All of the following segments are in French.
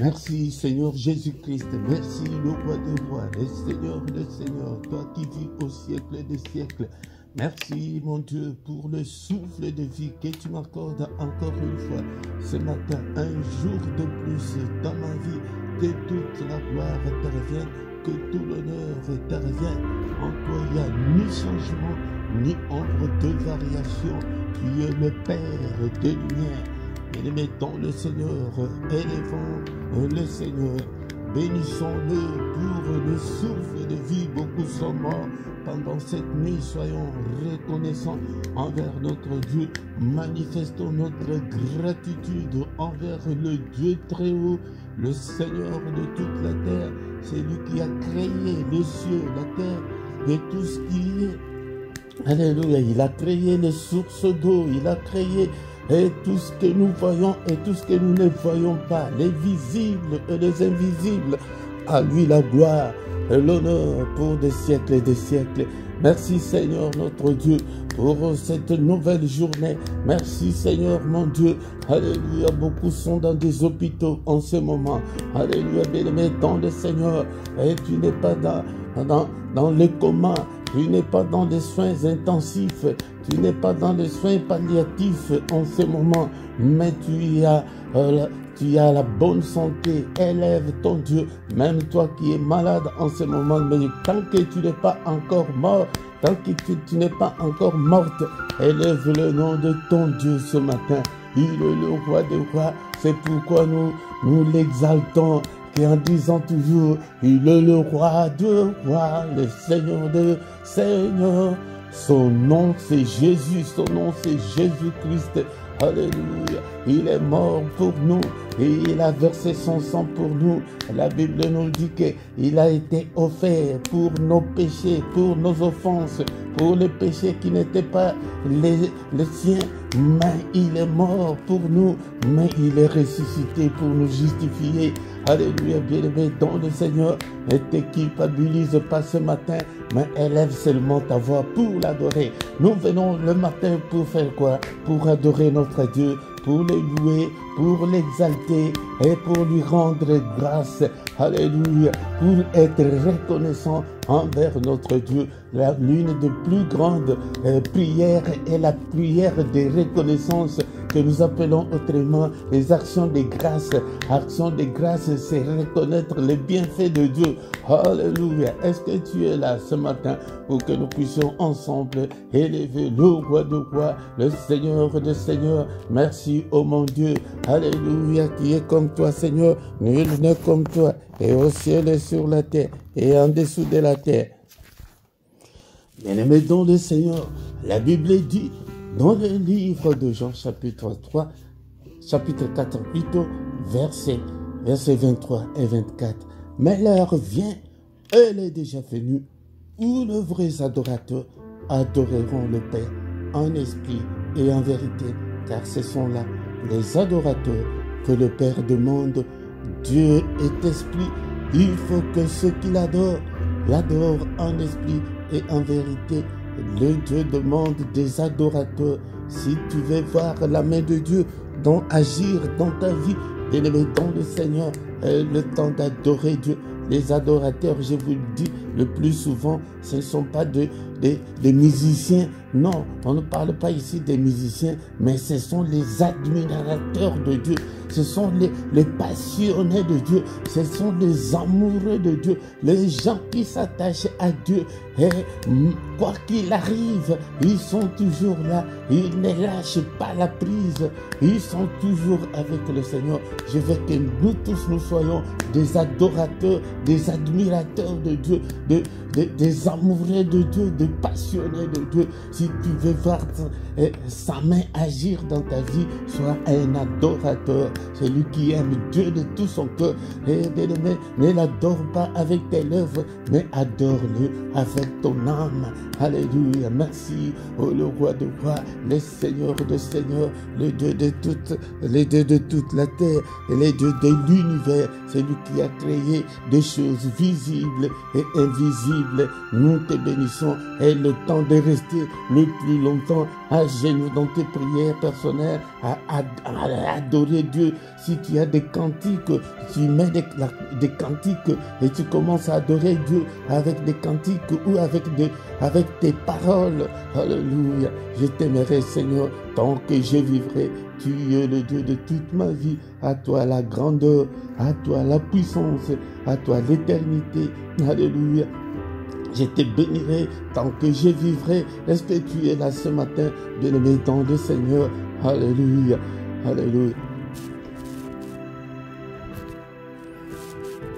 Merci Seigneur Jésus-Christ, merci le roi des rois, le Seigneur, toi qui vis au siècle des siècles. Merci mon Dieu pour le souffle de vie que tu m'accordes encore une fois ce matin, un jour de plus dans ma vie, que toute la gloire te revienne, que tout l'honneur te revienne. En toi il n'y a ni changement, ni ombre de variation. Tu es le Père de lumière. Et mettons le Seigneur, élevons le Seigneur, bénissons-le pour le souffle de vie. Beaucoup sont morts pendant cette nuit, soyons reconnaissants envers notre Dieu, manifestons notre gratitude envers le Dieu très haut, le Seigneur de toute la terre. C'est lui qui a créé les cieux, la terre et tout ce qui est. Alléluia, il a créé les sources d'eau, il a créé et tout ce que nous voyons et tout ce que nous ne voyons pas, les visibles et les invisibles. À lui la gloire et l'honneur pour des siècles et des siècles. Merci Seigneur notre Dieu pour cette nouvelle journée. Merci Seigneur mon Dieu. Alléluia, beaucoup sont dans des hôpitaux en ce moment. Alléluia, bien-aimé dans le Seigneur. Et tu n'es pas dans le coma. Tu n'es pas dans les soins intensifs, tu n'es pas dans les soins palliatifs en ce moment, mais tu as la bonne santé. Élève ton Dieu, même toi qui es malade en ce moment, mais tant que tu n'es pas encore mort, tant que tu n'es pas encore morte, élève le nom de ton Dieu ce matin. Il est le roi des rois, c'est pourquoi nous l'exaltons. Et en disant toujours, il est le roi de rois, le Seigneur de seigneurs. Son nom c'est Jésus, son nom c'est Jésus-Christ. Alléluia. Il est mort pour nous et il a versé son sang pour nous. La Bible nous dit qu'il a été offert pour nos péchés, pour nos offenses, pour les péchés qui n'étaient pas les siens. Mais il est mort pour nous, mais il est ressuscité pour nous justifier. Alléluia, bien-aimé dans le Seigneur. Ne te culpabilise pas ce matin, mais élève seulement ta voix pour l'adorer. Nous venons le matin pour faire quoi? Pour adorer notre Dieu, pour le louer, pour l'exalter et pour lui rendre grâce. Alléluia, pour être reconnaissant envers notre Dieu. L'une des plus grandes prières est la prière de reconnaissance que nous appelons autrement les actions de grâce. Actions de grâce, c'est reconnaître les bienfaits de Dieu. Alléluia. Est-ce que tu es là ce matin pour que nous puissions ensemble élever le roi de rois, le Seigneur de seigneurs. Merci, oh mon Dieu. Alléluia, qui est comme toi, Seigneur. Nul n'est comme toi. Et au ciel et sur la terre et en dessous de la terre. Bien-aimés dans le Seigneur, la Bible dit dans le livre de Jean chapitre 3, chapitre 4 plutôt, versets 23 et 24. Mais l'heure vient, elle est déjà venue, où les vrais adorateurs adoreront le Père en esprit et en vérité, car ce sont là les adorateurs que le Père demande. Dieu est esprit, il faut que ceux qui l'adorent en esprit et en vérité. Le Dieu demande des adorateurs. Si tu veux voir la main de Dieu agir dans ta vie, bien-aimé dans le Seigneur, le temps d'adorer Dieu. Les adorateurs, je vous le dis, le plus souvent, ce ne sont pas des musiciens. Non, on ne parle pas ici des musiciens, mais ce sont les admirateurs de Dieu. Ce sont les passionnés de Dieu. Ce sont les amoureux de Dieu. Les gens qui s'attachent à Dieu. Et quoi qu'il arrive, ils sont toujours là. Ils ne lâchent pas la prise. Ils sont toujours avec le Seigneur. Je veux que nous tous, nous soyons des adorateurs, des admirateurs de Dieu, des amoureux de Dieu, des passionnés de Dieu. Si tu veux voir sa main agir dans ta vie, sois un adorateur. Celui qui aime Dieu de tout son cœur. Et bien-aimé, ne l'adore pas avec tes lèvres, mais adore-le avec ton âme. Alléluia. Merci, oh le roi de rois, le Seigneur de seigneurs, le Dieu de toute la terre, et le Dieu de l'univers. C'est lui qui a créé des choses visibles et invisibles. Nous te bénissons et le temps de rester le plus longtemps à genoux dans tes prières personnelles, à adorer Dieu. Si tu as des cantiques, tu mets des cantiques et tu commences à adorer Dieu avec des cantiques ou avec tes paroles. Alléluia. Je t'aimerai, Seigneur, tant que je vivrai. Tu es le Dieu de toute ma vie. À toi la grandeur, à toi la puissance, à toi l'éternité. Alléluia. Je te bénirai tant que je vivrai. Est-ce que tu es là ce matin, bien-aimé dans le Seigneur? Alléluia. Alléluia.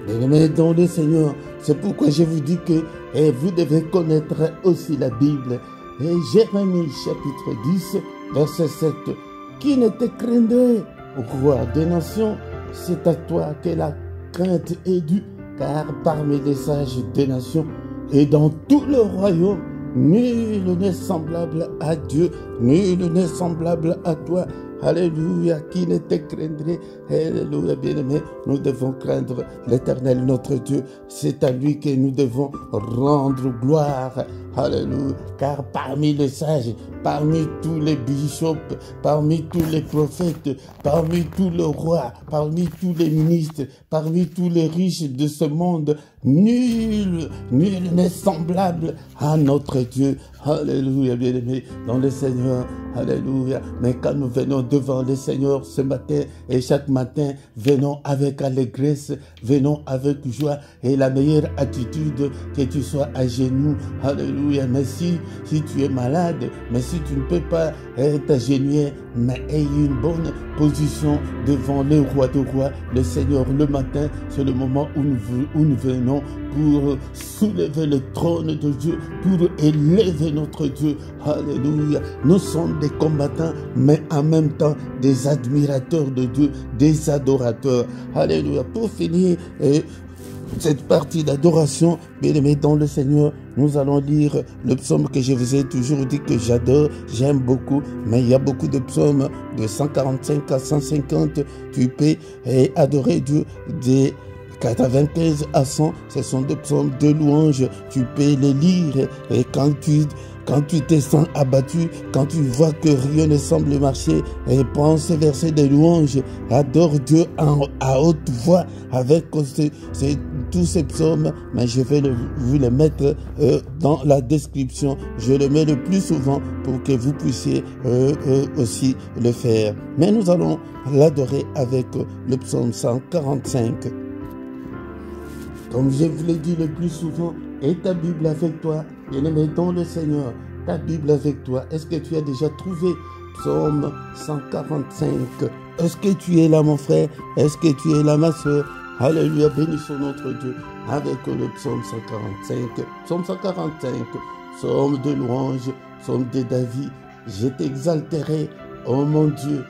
Bien-aimé dans le Seigneur, c'est pourquoi je vous dis que vous devez connaître aussi la Bible. Et Jérémie chapitre 10, verset 7. Qui ne te craindrait, roi des nations? C'est à toi que la crainte est due, car parmi les sages des nations et dans tout le royaume, nul n'est semblable à Dieu, nul n'est semblable à toi. Alléluia, qui ne te craindrait? Alléluia, bien-aimé, nous devons craindre l'Éternel, notre Dieu. C'est à lui que nous devons rendre gloire. Alléluia, car parmi les sages, parmi tous les bishops, parmi tous les prophètes, parmi tous les rois, parmi tous les ministres, parmi tous les riches de ce monde, nul n'est semblable à notre Dieu. Alléluia, bien-aimé, dans le Seigneur. Alléluia. Mais quand nous venons devant le Seigneur ce matin et chaque matin, venons avec allégresse, venons avec joie et la meilleure attitude, que tu sois à genoux. Alléluia. Mais si tu es malade, mais si tu ne peux pas t'agenouiller, mais aie une bonne position devant le roi de rois, le Seigneur, le matin, c'est le moment où nous venons pour soulever le trône de Dieu, pour élever notre Dieu. Alléluia. Nous sommes des combattants, mais en même temps des admirateurs de Dieu, des adorateurs. Alléluia. Pour finir cette partie d'adoration, bien-aimé dans le Seigneur, nous allons lire le psaume que je vous ai toujours dit que j'adore, j'aime beaucoup, mais il y a beaucoup de psaumes de 145 à 150, tu peux adorer Dieu des 95 à 100, ce sont des psaumes de louange, tu peux les lire et quand tu te sens abattu, quand tu vois que rien ne semble marcher, et prends ce verset de louange, adore Dieu à haute voix avec tous ces psaumes, mais je vais vous les mettre dans la description. Je le mets le plus souvent pour que vous puissiez aussi le faire. Mais nous allons l'adorer avec le psaume 145. Comme je vous l'ai dit le plus souvent, et ta Bible avec toi, bien-aimé dans le Seigneur, ta Bible avec toi. Est-ce que tu as déjà trouvé psaume 145? Est-ce que tu es là, mon frère? Est-ce que tu es là, ma soeur? Alléluia, bénissons notre Dieu avec le psaume 145. Psaume 145, psaume de louange, psaume de David. Je t'exalterai, ô mon Dieu,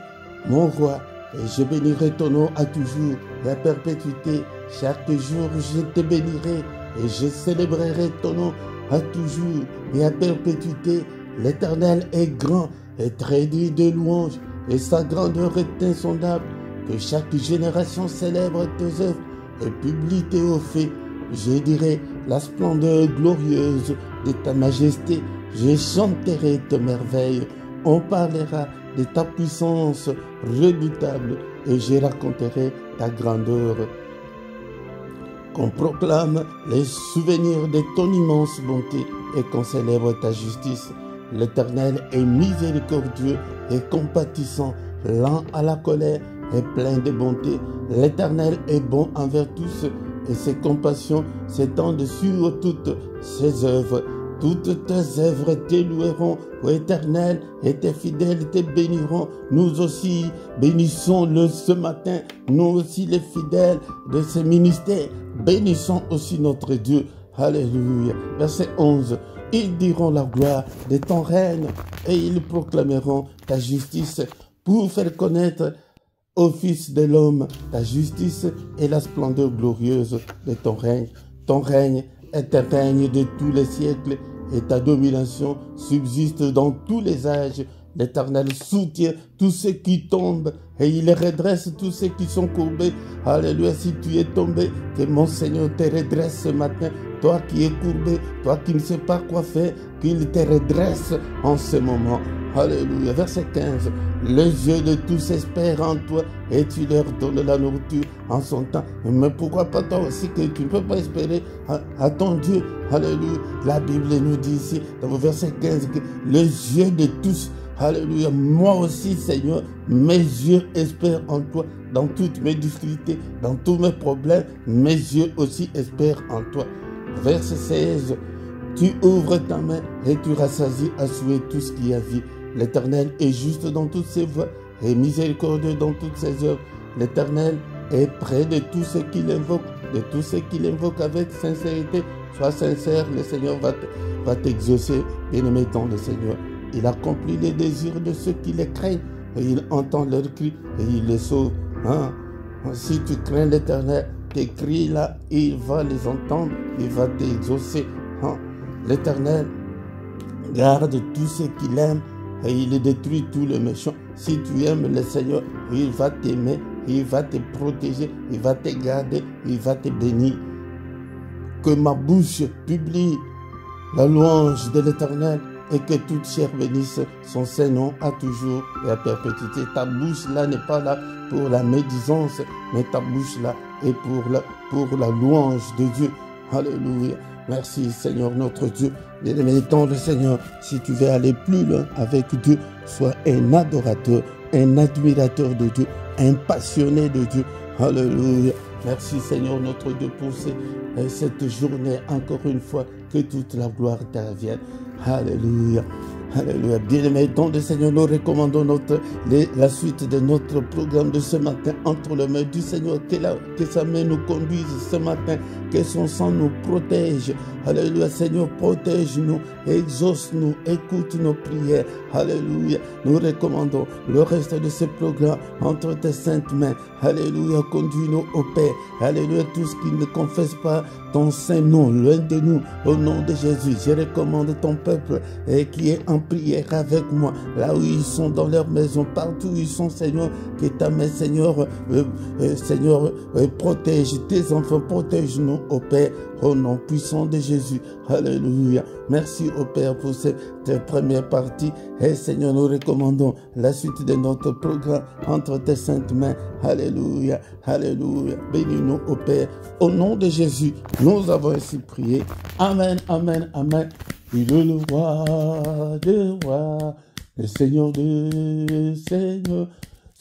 mon roi, et je bénirai ton nom à toujours et à perpétuité. Chaque jour, je te bénirai et je célébrerai ton nom à toujours et à perpétuité. L'Éternel est grand et très digne de louange, et sa grandeur est insondable. Que chaque génération célèbre tes œuvres et publie tes hauts faits. Je dirai la splendeur glorieuse de ta majesté. Je chanterai tes merveilles. On parlera de ta puissance redoutable et je raconterai ta grandeur. Qu'on proclame les souvenirs de ton immense bonté et qu'on célèbre ta justice. L'Éternel est miséricordieux et compatissant, lent à la colère et plein de bonté. L'Éternel est bon envers tous et ses compassions s'étendent sur toutes ses œuvres. Toutes tes œuvres te loueront, ô Éternel, et tes fidèles te béniront. Nous aussi bénissons-le ce matin, nous aussi les fidèles de ce ministère, bénissons aussi notre Dieu. Alléluia. Verset 11. Ils diront la gloire de ton règne et ils proclameront ta justice pour faire connaître au Fils de l'homme ta justice et la splendeur glorieuse de ton règne. Ton règne est un règne de tous les siècles et ta domination subsiste dans tous les âges. L'Éternel soutient tous ceux qui tombent et il redresse tous ceux qui sont courbés. Alléluia, si tu es tombé, que mon Seigneur te redresse ce matin. toi qui es courbé, toi qui ne sais pas quoi faire, qu'il te redresse en ce moment. Alléluia. Verset 15. Les yeux de tous espèrent en toi et tu leur donnes la nourriture en son temps. Mais pourquoi pas toi aussi que tu ne peux pas espérer à ton Dieu? Alléluia. La Bible nous dit ici, dans le verset 15, que les yeux de tous, alléluia, moi aussi Seigneur, mes yeux espèrent en toi. Dans toutes mes difficultés, dans tous mes problèmes, mes yeux aussi espèrent en toi. Verset 16. Tu ouvres ta main et tu rassasies à souhait tout ce qui a vie. L'Éternel est juste dans toutes ses voies et miséricordieux dans toutes ses œuvres. L'Éternel est près de tous ceux qui l'invoquent, de tous ceux qui l'invoquent avec sincérité. Sois sincère, le Seigneur va t'exaucer. Bien-aimé dans le Seigneur. Il accomplit les désirs de ceux qui les craignent et il entend leurs cris et il les sauve. Hein? Si tu crains l'Éternel, tes cris là, il va les entendre, il va t'exaucer. Hein? L'Éternel garde tous ceux qui l'aiment et il détruit tous les méchants. Si tu aimes le Seigneur, il va t'aimer, il va te protéger, il va te garder, il va te bénir. Que ma bouche publie la louange de l'Éternel et que toute chair bénisse son Saint-Nom à toujours et à perpétuité. Ta bouche là n'est pas là pour la médisance, mais ta bouche là est pour la louange de Dieu. Alléluia. Merci Seigneur notre Dieu. Bien-aimé dans le Seigneur, si tu veux aller plus loin avec Dieu, sois un adorateur, un admirateur de Dieu, un passionné de Dieu. Alléluia. Merci Seigneur notre Dieu pour cette journée. Encore une fois, que toute la gloire t'arrive. Alléluia. Alléluia. Bien-aimé dans le Seigneur, nous recommandons la suite de notre programme de ce matin entre les mains du Seigneur. Que sa main nous conduise ce matin, que son sang nous protège. Alléluia. Seigneur, protège-nous, exauce-nous, écoute nos prières. Alléluia. Nous recommandons le reste de ce programme entre tes saintes mains. Alléluia. Conduis-nous au Père. Alléluia. Tous qui ne confessent pas ton saint nom, loin de nous, au nom de Jésus, je recommande ton peuple qui est en prière avec moi, là où ils sont dans leur maison, partout où ils sont, Seigneur, que ta main, Seigneur, protège tes enfants, protège-nous au Père, au nom puissant de Jésus. Alléluia. Merci au Père pour cette première partie. Et Seigneur, nous recommandons la suite de notre programme entre tes saintes mains. Alléluia. Alléluia. Bénis-nous au Père. Au nom de Jésus, nous avons ainsi prié. Amen, amen, amen. Il est le roi des rois, le Seigneur des seigneurs.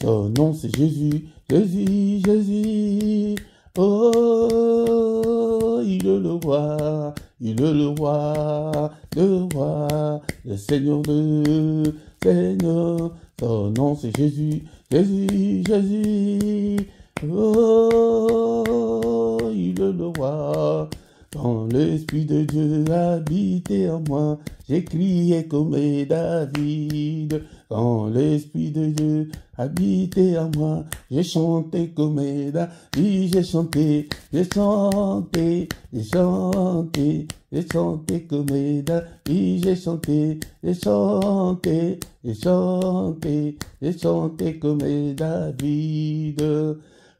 Son nom c'est Jésus, Jésus, Jésus. Oh, il est le roi, il est le roi, le Seigneur de Seigneur. Son nom c'est Jésus, Jésus, Jésus. Oh, il est le roi. Quand l'Esprit de Dieu habitait en moi, j'ai crié comme David. Quand l'Esprit de Dieu habitait en moi, j'ai chanté comme David. J'ai chanté, j'ai chanté, j'ai chanté, j'ai chanté comme David. J'ai chanté, j'ai chanté, j'ai chanté, j'ai chanté comme David.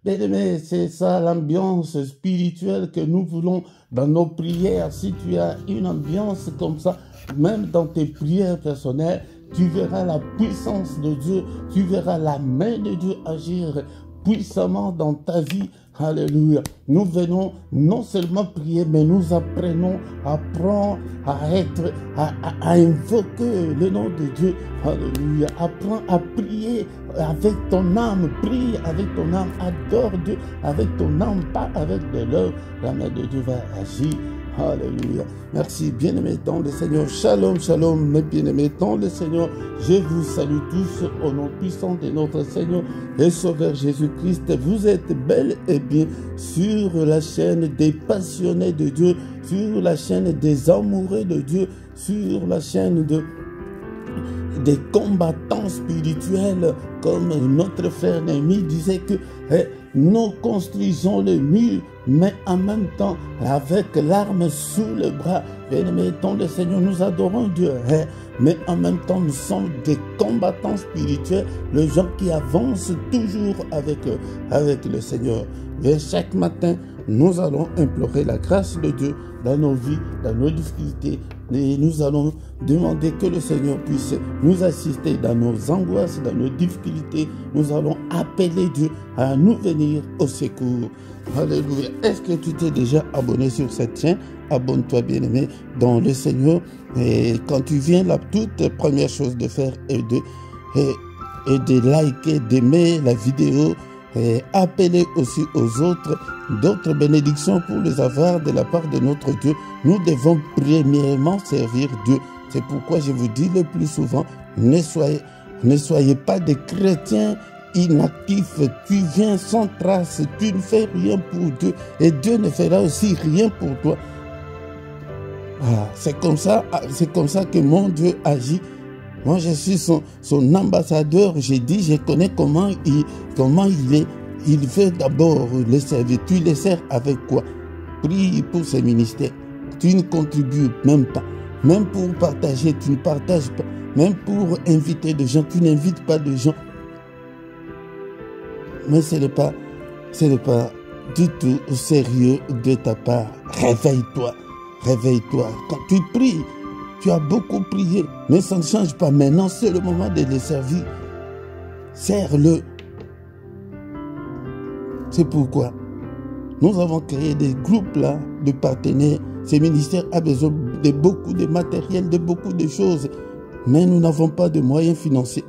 Bien-aimé, c'est ça l'ambiance spirituelle que nous voulons dans nos prières. Si tu as une ambiance comme ça, même dans tes prières personnelles, tu verras la puissance de Dieu, tu verras la main de Dieu agir puissamment dans ta vie. Alléluia. Nous venons non seulement prier, mais nous apprenons à invoquer le nom de Dieu. Alléluia. Apprends à prier avec ton âme. Prie avec ton âme. Adore Dieu avec ton âme, pas avec de l'œuvre. La main de Dieu va agir. Alléluia. Merci, bien-aimés dans le Seigneur. Shalom, shalom, mes bien-aimés dans le Seigneur. Je vous salue tous au nom puissant de notre Seigneur et Sauveur Jésus-Christ. Vous êtes bel et bien sur la chaîne des passionnés de Dieu, sur la chaîne des amoureux de Dieu, sur la chaîne des combattants spirituels, comme notre frère Néhémie disait que nous construisons le mur, mais en même temps avec l'arme sous le bras. Bien-aimés dans le Seigneur, nous adorons Dieu, mais en même temps nous sommes des combattants spirituels, les gens qui avancent toujours avec le Seigneur. Et chaque matin, nous allons implorer la grâce de Dieu dans nos vies, dans nos difficultés. Et nous allons demander que le Seigneur puisse nous assister dans nos angoisses, dans nos difficultés. Nous allons appeler Dieu à nous venir au secours. Alléluia. Est-ce que tu t'es déjà abonné sur cette chaîne? Abonne-toi, bien-aimé, dans le Seigneur. Et quand tu viens, la toute première chose de faire est de liker, d'aimer la vidéo et appeler aussi aux autres d'autres bénédictions pour les avoir de la part de notre Dieu. Nous devons premièrement servir Dieu. C'est pourquoi je vous dis le plus souvent, ne soyez pas des chrétiens inactifs. Tu viens sans trace, tu ne fais rien pour Dieu et Dieu ne fera aussi rien pour toi. C'est comme ça que mon Dieu agit. Moi, je suis son ambassadeur. J'ai dit, je connais comment il est. Il veut d'abord les servir. Tu les sers avec quoi? Prie pour ces ministères. Tu ne contribues même pas. Même pour partager, tu ne partages pas. Même pour inviter des gens, tu n'invites pas de gens. Mais ce n'est pas du tout sérieux de ta part. Réveille-toi. Réveille-toi. Quand tu pries, tu as beaucoup prié, mais ça ne change pas. Maintenant, c'est le moment de les servir. Sers-le. C'est pourquoi nous avons créé des groupes là de partenaires. Ce ministère a besoin de beaucoup de matériel, de beaucoup de choses. Mais nous n'avons pas de moyens financiers.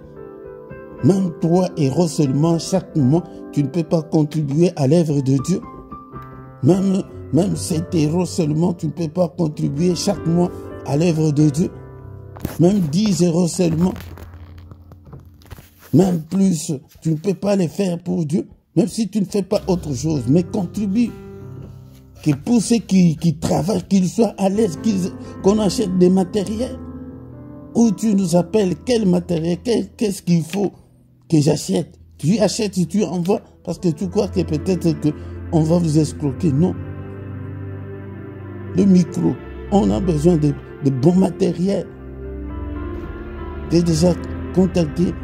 Même 3 euros seulement chaque mois, tu ne peux pas contribuer à l'œuvre de Dieu. Même 7 euros seulement, tu ne peux pas contribuer chaque mois à l'œuvre de Dieu. Même 10 euros seulement. Même plus, tu ne peux pas les faire pour Dieu. Même si tu ne fais pas autre chose, mais contribue. Que pour ceux qui travaillent, qu'ils soient à l'aise, qu'on achète des matériels. Ou tu nous appelles, quel matériel, qu'est-ce qu'il faut que j'achète? Tu achètes et tu envoies parce que tu crois que peut-être qu'on va vous escroquer. Non. Le micro, on a besoin de bons matériels. J'ai déjà contacté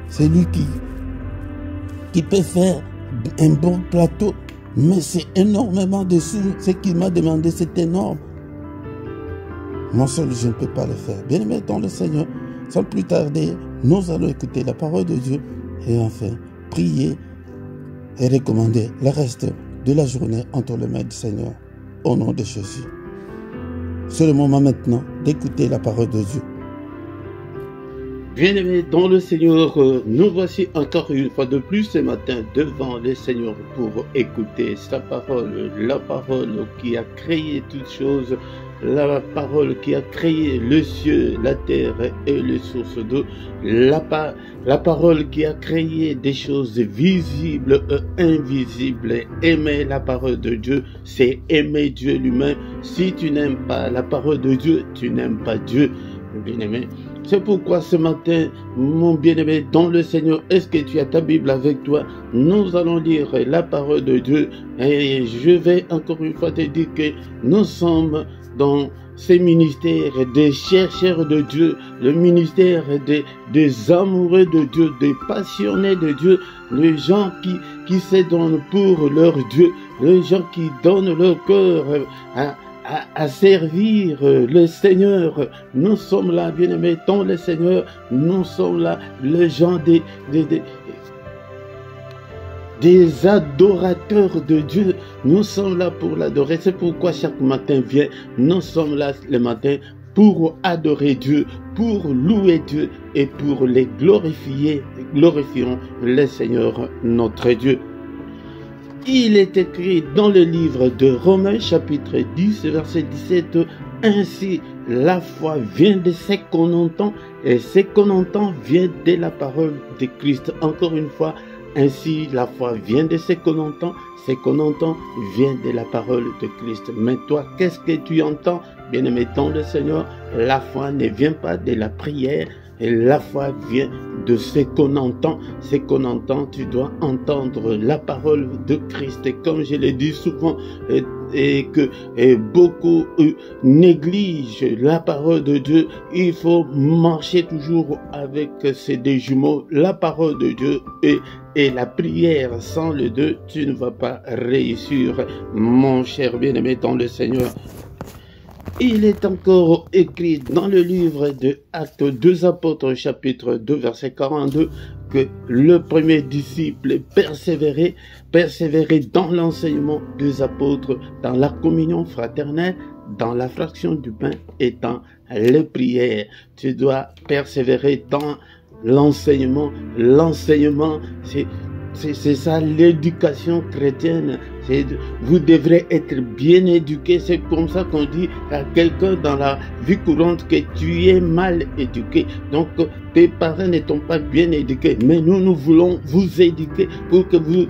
celui qui peut faire un bon plateau, mais c'est énormément de sous. Ce qu'il m'a demandé, c'est énorme. Moi seul, je ne peux pas le faire. Bien-aimé dans le Seigneur, sans plus tarder, nous allons écouter la parole de Dieu et enfin prier et recommander le reste de la journée entre les mains du Seigneur. Au nom de Jésus. C'est le moment maintenant d'écouter la parole de Dieu. Bien-aimés dans le Seigneur, nous voici encore une fois de plus ce matin devant le Seigneur pour écouter sa parole, la parole qui a créé toutes choses, la parole qui a créé le ciel, la terre et les sources d'eau, la parole qui a créé des choses visibles et invisibles. Aimer la parole de Dieu, c'est aimer Dieu lui-même. Si tu n'aimes pas la parole de Dieu, tu n'aimes pas Dieu. Bien-aimé, c'est pourquoi ce matin, mon bien-aimé dans le Seigneur, est-ce que tu as ta Bible avec toi? Nous allons lire la parole de Dieu et je vais encore une fois te dire que nous sommes dans ces ministères des chercheurs de Dieu, le ministère des amoureux de Dieu, des passionnés de Dieu, les gens qui se donnent pour leur Dieu, les gens qui donnent leur cœur à servir le Seigneur. Nous sommes là, bien-aimés, dans le Seigneur. Nous sommes là, les gens des adorateurs de Dieu. Nous sommes là pour l'adorer. C'est pourquoi chaque matin vient. Nous sommes là le matin pour adorer Dieu, pour louer Dieu et pour les glorifier. Glorifions le Seigneur notre Dieu. Il est écrit dans le livre de Romains chapitre 10 verset 17, « Ainsi la foi vient de ce qu'on entend et ce qu'on entend vient de la parole de Christ. » Encore une fois, ainsi la foi vient de ce qu'on entend vient de la parole de Christ. Mais toi, qu'est-ce que tu entends? Bien-aimé dans le Seigneur, la foi ne vient pas de la prière, et la foi vient de ce qu'on entend. Ce qu'on entend, tu dois entendre la parole de Christ. Et comme je l'ai dit souvent, et que beaucoup négligent la parole de Dieu, il faut marcher toujours avec ces deux jumeaux, la parole de Dieu et la prière. Sans les deux, tu ne vas pas réussir, mon cher bien-aimé dans le Seigneur. Il est encore écrit dans le livre de Actes 2 Apôtres, chapitre 2, verset 42, que le premier disciple persévérait dans l'enseignement des apôtres, dans la communion fraternelle, dans la fraction du pain et dans les prières. Tu dois persévérer dans l'enseignement. L'enseignement, c'est ça l'éducation chrétienne. Vous devrez être bien éduqué. C'est comme ça qu'on dit à quelqu'un dans la vie courante que tu es mal éduqué. Donc tes parents ne t'ont pas bien éduqué. Mais nous voulons vous éduquer pour que vous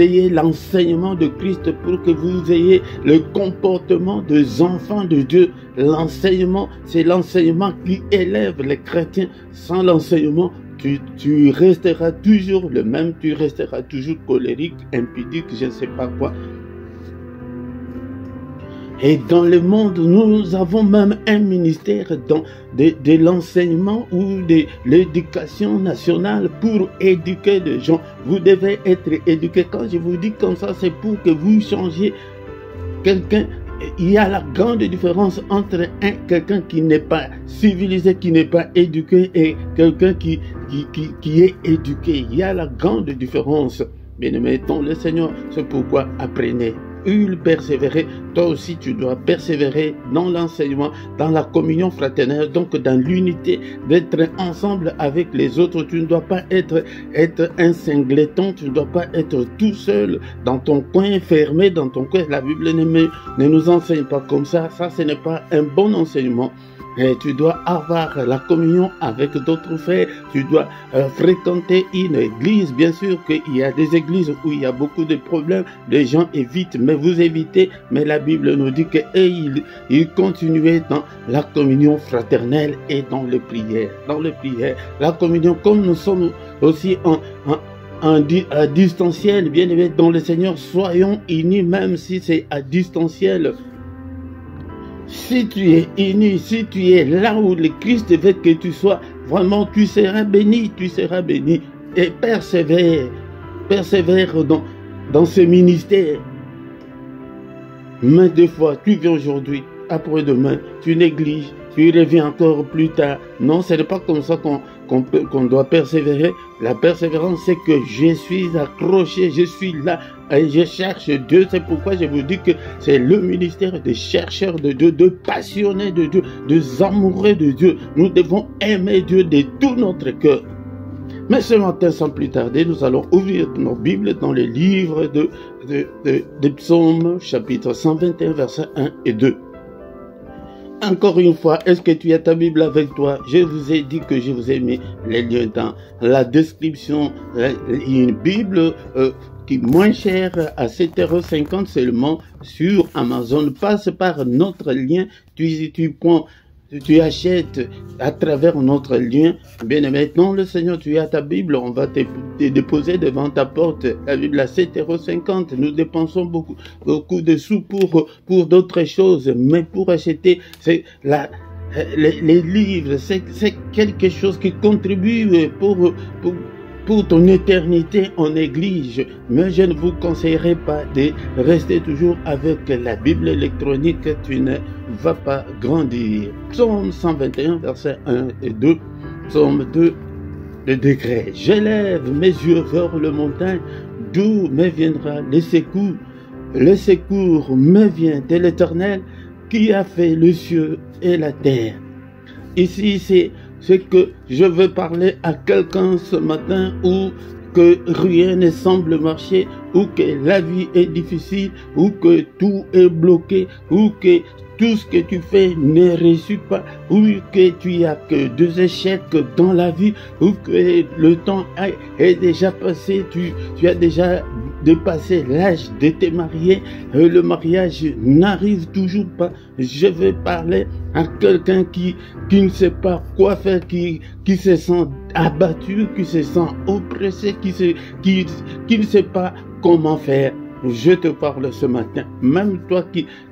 ayez l'enseignement de Christ, pour que vous ayez le comportement des enfants de Dieu. L'enseignement, c'est l'enseignement qui élève les chrétiens. Sans l'enseignement, tu resteras toujours le même, tu resteras toujours colérique, impudique, je ne sais pas quoi. Et dans le monde, nous avons même un ministère de l'enseignement ou de l'éducation nationale pour éduquer des gens. Vous devez être éduqué. Quand je vous dis comme ça, c'est pour que vous changiez quelqu'un. Il y a la grande différence entre quelqu'un qui n'est pas civilisé, qui n'est pas éduqué, et quelqu'un qui est éduqué. Il y a la grande différence. Bien-aimés dans le Seigneur, c'est pourquoi apprenez. Il persévérer, toi aussi tu dois persévérer dans l'enseignement, dans la communion fraternelle, donc dans l'unité, d'être ensemble avec les autres. Tu ne dois pas être un singleton, tu ne dois pas être tout seul dans ton coin, fermé dans ton coin. La Bible ne nous enseigne pas comme ça, ce n'est pas un bon enseignement. Et tu dois avoir la communion avec d'autres frères, tu dois fréquenter une église. Bien sûr qu'il y a des églises où il y a beaucoup de problèmes, les gens évitent, mais vous évitez. Mais la Bible nous dit qu'ils continuaient dans la communion fraternelle et dans les prières. La communion, comme nous sommes aussi à distanciel, bien aimé dans le Seigneur, soyons unis même si c'est à distanciel. Si tu es uni, si tu es là où le Christ veut que tu sois, vraiment tu seras béni, et persévère dans ce ministère. Mais des fois, tu viens aujourd'hui, après-demain, tu négliges, tu reviens encore plus tard. Non, ce n'est pas comme ça qu'on doit persévérer. La persévérance, c'est que je suis accroché, je suis là et je cherche Dieu. C'est pourquoi je vous dis que c'est le ministère des chercheurs de Dieu, de passionnés de Dieu, des amoureux de Dieu. Nous devons aimer Dieu de tout notre cœur. Mais ce matin, sans plus tarder, nous allons ouvrir nos Bibles dans les livres de Psaumes, chapitre 121, versets 1 et 2. Encore une fois, est-ce que tu as ta Bible avec toi? Je vous ai dit que je vous ai mis les liens dans la description. Une Bible qui est moins chère à 7,50 € seulement sur Amazon. Passe par notre lien, tu achètes à travers notre lien. Bien maintenant, le Seigneur, tu as ta Bible, on va te déposer devant ta porte. La Bible à 7,50 €. Nous dépensons beaucoup de sous pour d'autres choses, mais pour acheter les livres, c'est quelque chose qui contribue pour ton éternité en néglige. Mais je ne vous conseillerais pas de rester toujours avec la Bible électronique, tu ne vas pas grandir. Psaume 121, versets 1 et 2. Psaume 2, le décret. J'élève mes yeux vers le montagne, d'où me viendra le secours. Le secours me vient de l'Éternel qui a fait le ciel et la terre. Ici, c'est que je veux parler à quelqu'un ce matin où que rien ne semble marcher, ou que la vie est difficile, ou que tout est bloqué, ou que tout ce que tu fais ne réussit pas, ou que tu as que des échecs dans la vie, ou que le temps est déjà passé, tu as déjà dépassé l'âge de te marier, le mariage n'arrive toujours pas. Je veux parler à quelqu'un qui ne sait pas quoi faire, qui se sent abattu, qui se sent oppressé, qui ne sait pas comment faire. Je te parle ce matin, même toi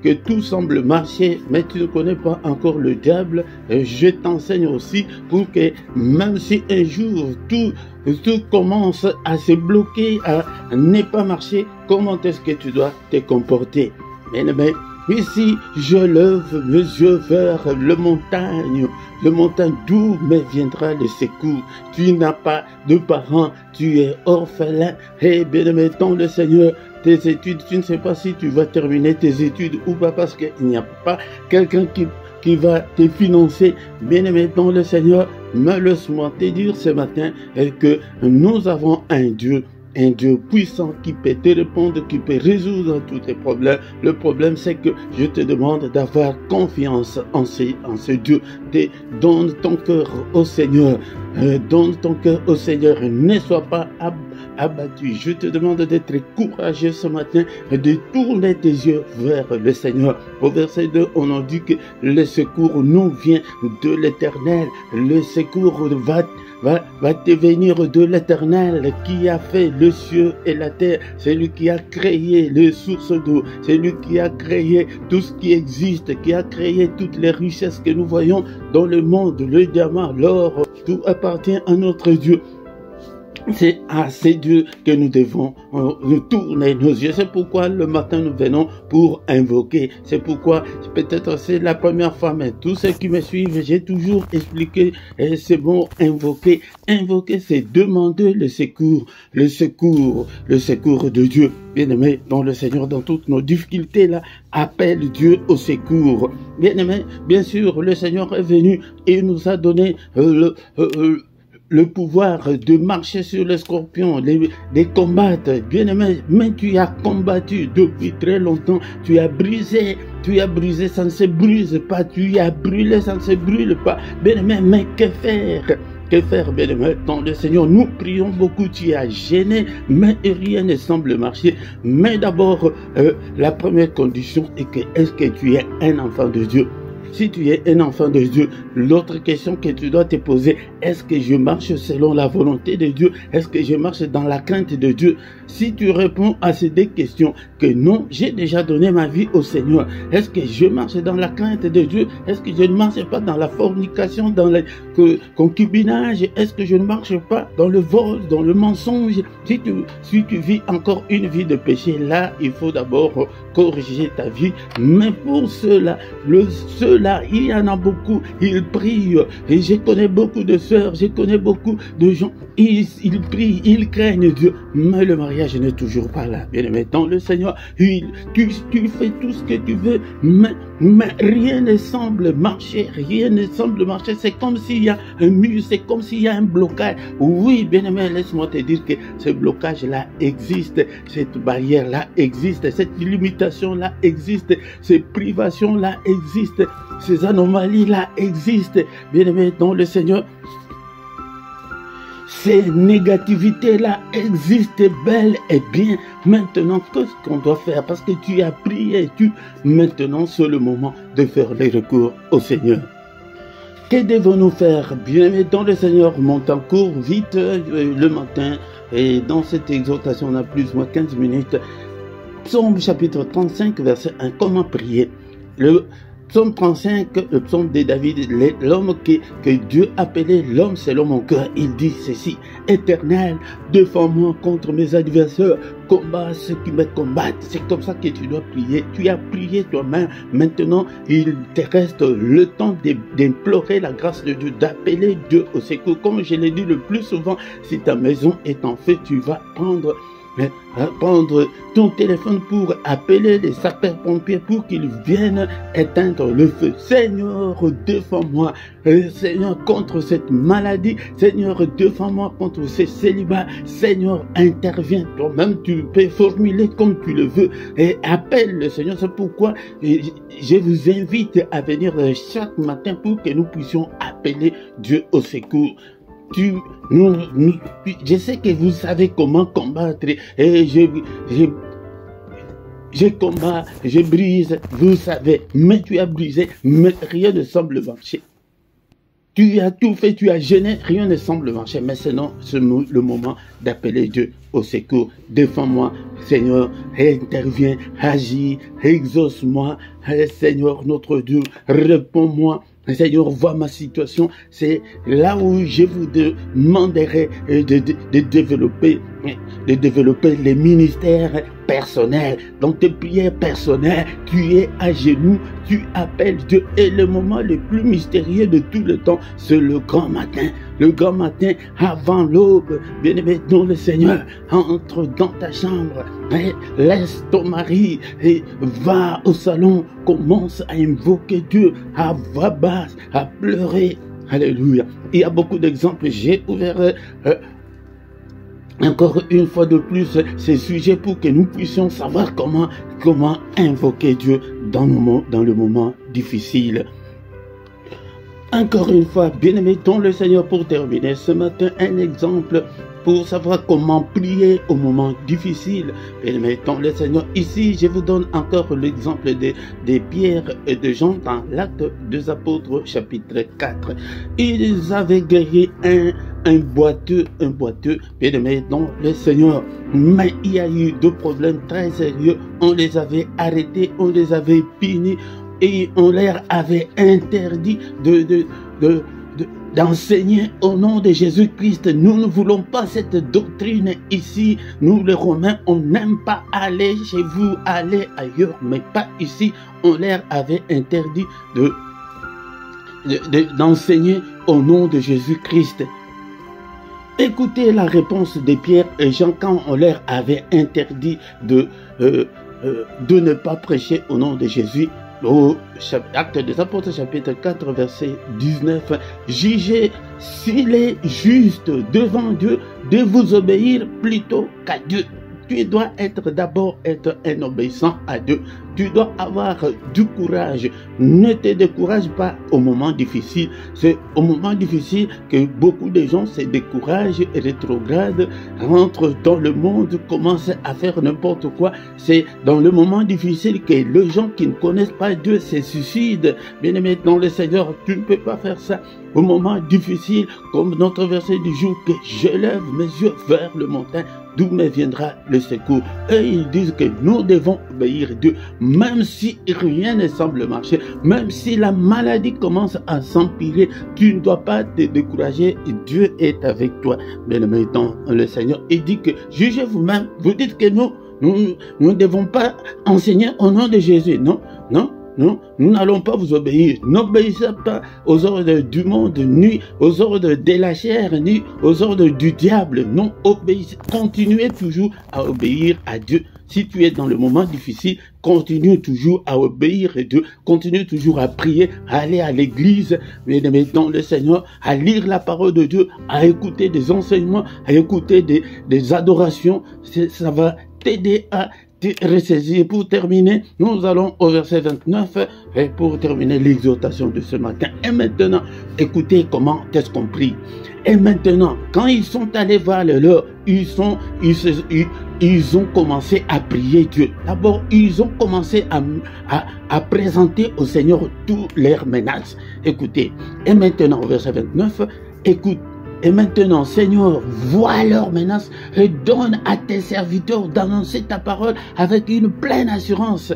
que tout semble marcher, mais tu ne connais pas encore le diable, je t'enseigne aussi pour que même si un jour tout commence à se bloquer, à ne pas marcher, comment est-ce que tu dois te comporter? Mais ici, je lève mes yeux vers le montagne d'où me viendra le secours. Tu n'as pas de parents, tu es orphelin. Et bien-aimé dans le Seigneur, tes études, tu ne sais pas si tu vas terminer tes études ou pas parce qu'il n'y a pas quelqu'un qui va te financer. Bien-aimé dans le Seigneur, mais laisse-moi te dire ce matin que nous avons un Dieu puissant qui peut te répondre, qui peut résoudre tous tes problèmes. Le problème, c'est que je te demande d'avoir confiance en ce Dieu. Donne ton cœur au Seigneur. Donne ton cœur au Seigneur. Ne sois pas abattu. Je te demande d'être courageux ce matin, de tourner tes yeux vers le Seigneur. Au verset 2, on a dit que le secours nous vient de l'Éternel. Le secours va te venir de l'Éternel qui a fait le ciel et la terre. C'est lui qui a créé les sources d'eau. C'est lui qui a créé tout ce qui existe, qui a créé toutes les richesses que nous voyons dans le monde, le diamant, l'or, tout appartient à notre Dieu. C'est à ces dieux que nous devons nous tourner nos yeux. C'est pourquoi le matin nous venons pour invoquer. C'est pourquoi peut-être c'est la première fois, mais tous ceux qui me suivent, j'ai toujours expliqué, et c'est bon, invoquer. Invoquer, c'est demander le secours de Dieu. Bien-aimé, dans le Seigneur, dans toutes nos difficultés, là, appelle Dieu au secours. Bien-aimé, bien sûr, le Seigneur est venu et nous a donné le pouvoir de marcher sur les scorpions, les combattre, bien aimé, mais tu as combattu depuis très longtemps, tu as brisé, ça ne se brise pas, tu as brûlé, ça ne se brûle pas, bien aimé, mais que faire? Que faire, bien aimé, dans le Seigneur? Nous prions beaucoup, tu as gêné, mais rien ne semble marcher. Mais d'abord, la première condition est que, est-ce que tu es un enfant de Dieu? Si tu es un enfant de Dieu, l'autre question que tu dois te poser, est-ce que je marche selon la volonté de Dieu? Est-ce que je marche dans la crainte de Dieu? Si tu réponds à ces deux questions, que non, j'ai déjà donné ma vie au Seigneur. Est-ce que je marche dans la crainte de Dieu? Est-ce que je ne marche pas dans la fornication, dans le concubinage? Est-ce que je ne marche pas dans le vol, dans le mensonge? Si tu vis encore une vie de péché, là, il faut d'abord corriger ta vie. Mais pour cela, il y en a beaucoup, ils prient. Et je connais beaucoup de sœurs, je connais beaucoup de gens, ils prient, ils craignent Dieu. Mais le mariage n'est toujours pas là. Bien aimé, dans le Seigneur, tu fais tout ce que tu veux, mais rien ne semble marcher, C'est comme s'il y a un mur, c'est comme s'il y a un blocage. Oui, bien aimé, laisse-moi te dire que ce blocage-là existe, cette barrière-là existe, cette limitation-là existe, ces privations-là existent, ces anomalies-là existent. Bien aimé, dans le Seigneur, ces négativités-là existent bel et bien. Maintenant, qu'est-ce qu'on doit faire? Parce que tu as prié, maintenant c'est le moment de faire les recours au Seigneur. Que devons-nous faire? Bien, dans le Seigneur, monte en cours vite le matin. Et dans cette exhortation, on a plus ou moins 15 minutes. Psaume chapitre 35, verset 1. Comment prier? Le Psaume 35, le psaume de David, l'homme que Dieu appelait l'homme selon mon cœur, il dit ceci: Éternel, défends-moi contre mes adversaires, combat ceux qui me combattent. C'est comme ça que tu dois prier. Tu as prié toi-même. Maintenant, il te reste le temps d'implorer la grâce de Dieu, d'appeler Dieu au secours. Comme je l'ai dit le plus souvent, si ta maison est en feu, tu vas prendre ton téléphone pour appeler les sapeurs-pompiers pour qu'ils viennent éteindre le feu. Seigneur, défends-moi. Seigneur, contre cette maladie. Seigneur, défends-moi contre ce célibat. Seigneur, interviens. Toi-même, tu peux formuler comme tu le veux et appelle le Seigneur. C'est pourquoi je vous invite à venir chaque matin pour que nous puissions appeler Dieu au secours. Je sais que vous savez comment combattre et je combats, je brise, vous savez, mais tu as brisé, mais rien ne semble marcher. tu as tout fait, tu as gêné, rien ne semble marcher. Mais sinon, c'est le moment d'appeler Dieu au secours. Défends-moi, Seigneur, interviens, agis, exauce-moi, Seigneur notre Dieu, réponds-moi. Seigneur, vois ma situation, c'est là où je vous demanderai de développer les ministères personnels. Dans tes prières personnelles, tu es à genoux, tu appelles Dieu. Et le moment le plus mystérieux de tout le temps, c'est le grand matin. Le grand matin, avant l'aube, bien-aimé, dans le Seigneur, entre dans ta chambre, laisse ton mari et va au salon, commence à invoquer Dieu à voix basse, à pleurer. Alléluia. Il y a beaucoup d'exemples. J'ai ouvert encore une fois de plus ces sujets pour que nous puissions savoir comment invoquer Dieu dans le moment difficile. Encore une fois, bien-aimé dans le Seigneur, pour terminer ce matin, un exemple pour savoir comment prier au moment difficile. Bien-aimé dans le Seigneur, ici, je vous donne encore l'exemple de Pierre et de Jean dans l'Acte des Apôtres, chapitre 4. Ils avaient guéri un boiteux, bien-aimé dans le Seigneur. Mais il y a eu deux problèmes très sérieux. On les avait arrêtés, on les avait punis. Et on leur avait interdit d'enseigner au nom de Jésus-Christ. Nous ne voulons pas cette doctrine ici. Nous les Romains, on n'aime pas aller chez vous, aller ailleurs, mais pas ici. On leur avait interdit d'enseigner au nom de Jésus-Christ. Écoutez la réponse de Pierre et Jean quand on leur avait interdit de ne pas prêcher au nom de Jésus. Au Acte des Apôtres, chapitre 4, verset 19, jugez s'il est juste devant Dieu de vous obéir plutôt qu'à Dieu. Tu dois d'abord être un obéissant à Dieu. Tu dois avoir du courage. Ne te décourage pas au moment difficile. C'est au moment difficile que beaucoup de gens se découragent et rétrogradent, rentrent dans le monde, commencent à faire n'importe quoi. C'est dans le moment difficile que les gens qui ne connaissent pas Dieu se suicident. Bien-aimé dans le Seigneur, tu ne peux pas faire ça. Au moment difficile, comme notre verset du jour, que je lève mes yeux vers le montagne, d'où me viendra le secours. Et ils disent que nous devons obéir à Dieu, même si rien ne semble marcher, même si la maladie commence à s'empirer, tu ne dois pas te décourager, Dieu est avec toi. Bien-aimé dans le Seigneur, il dit que jugez vous-même, vous dites que nous ne devons pas enseigner au nom de Jésus, non, non. Non, nous n'allons pas vous obéir. N'obéissez pas aux ordres du monde, ni aux ordres de la chair, ni aux ordres du diable. Non, obéissez. Continuez toujours à obéir à Dieu. Si tu es dans le moment difficile, continue toujours à obéir à Dieu. Continue toujours à prier, à aller à l'église, mais dans le Seigneur, à lire la parole de Dieu, à écouter des enseignements, à écouter des adorations. Ça va t'aider à ressaisir. Pour terminer, nous allons au verset 29 et pour terminer l'exhortation de ce matin. Et maintenant, écoutez comment est-ce qu'on prie. Et maintenant, quand ils sont allés voir le leur, ils ont commencé à prier Dieu. D'abord, ils ont commencé à présenter au Seigneur toutes leurs menaces. Écoutez, et maintenant, au verset 29, écoute. Et maintenant, Seigneur, vois leurs menaces et donne à tes serviteurs d'annoncer ta parole avec une pleine assurance,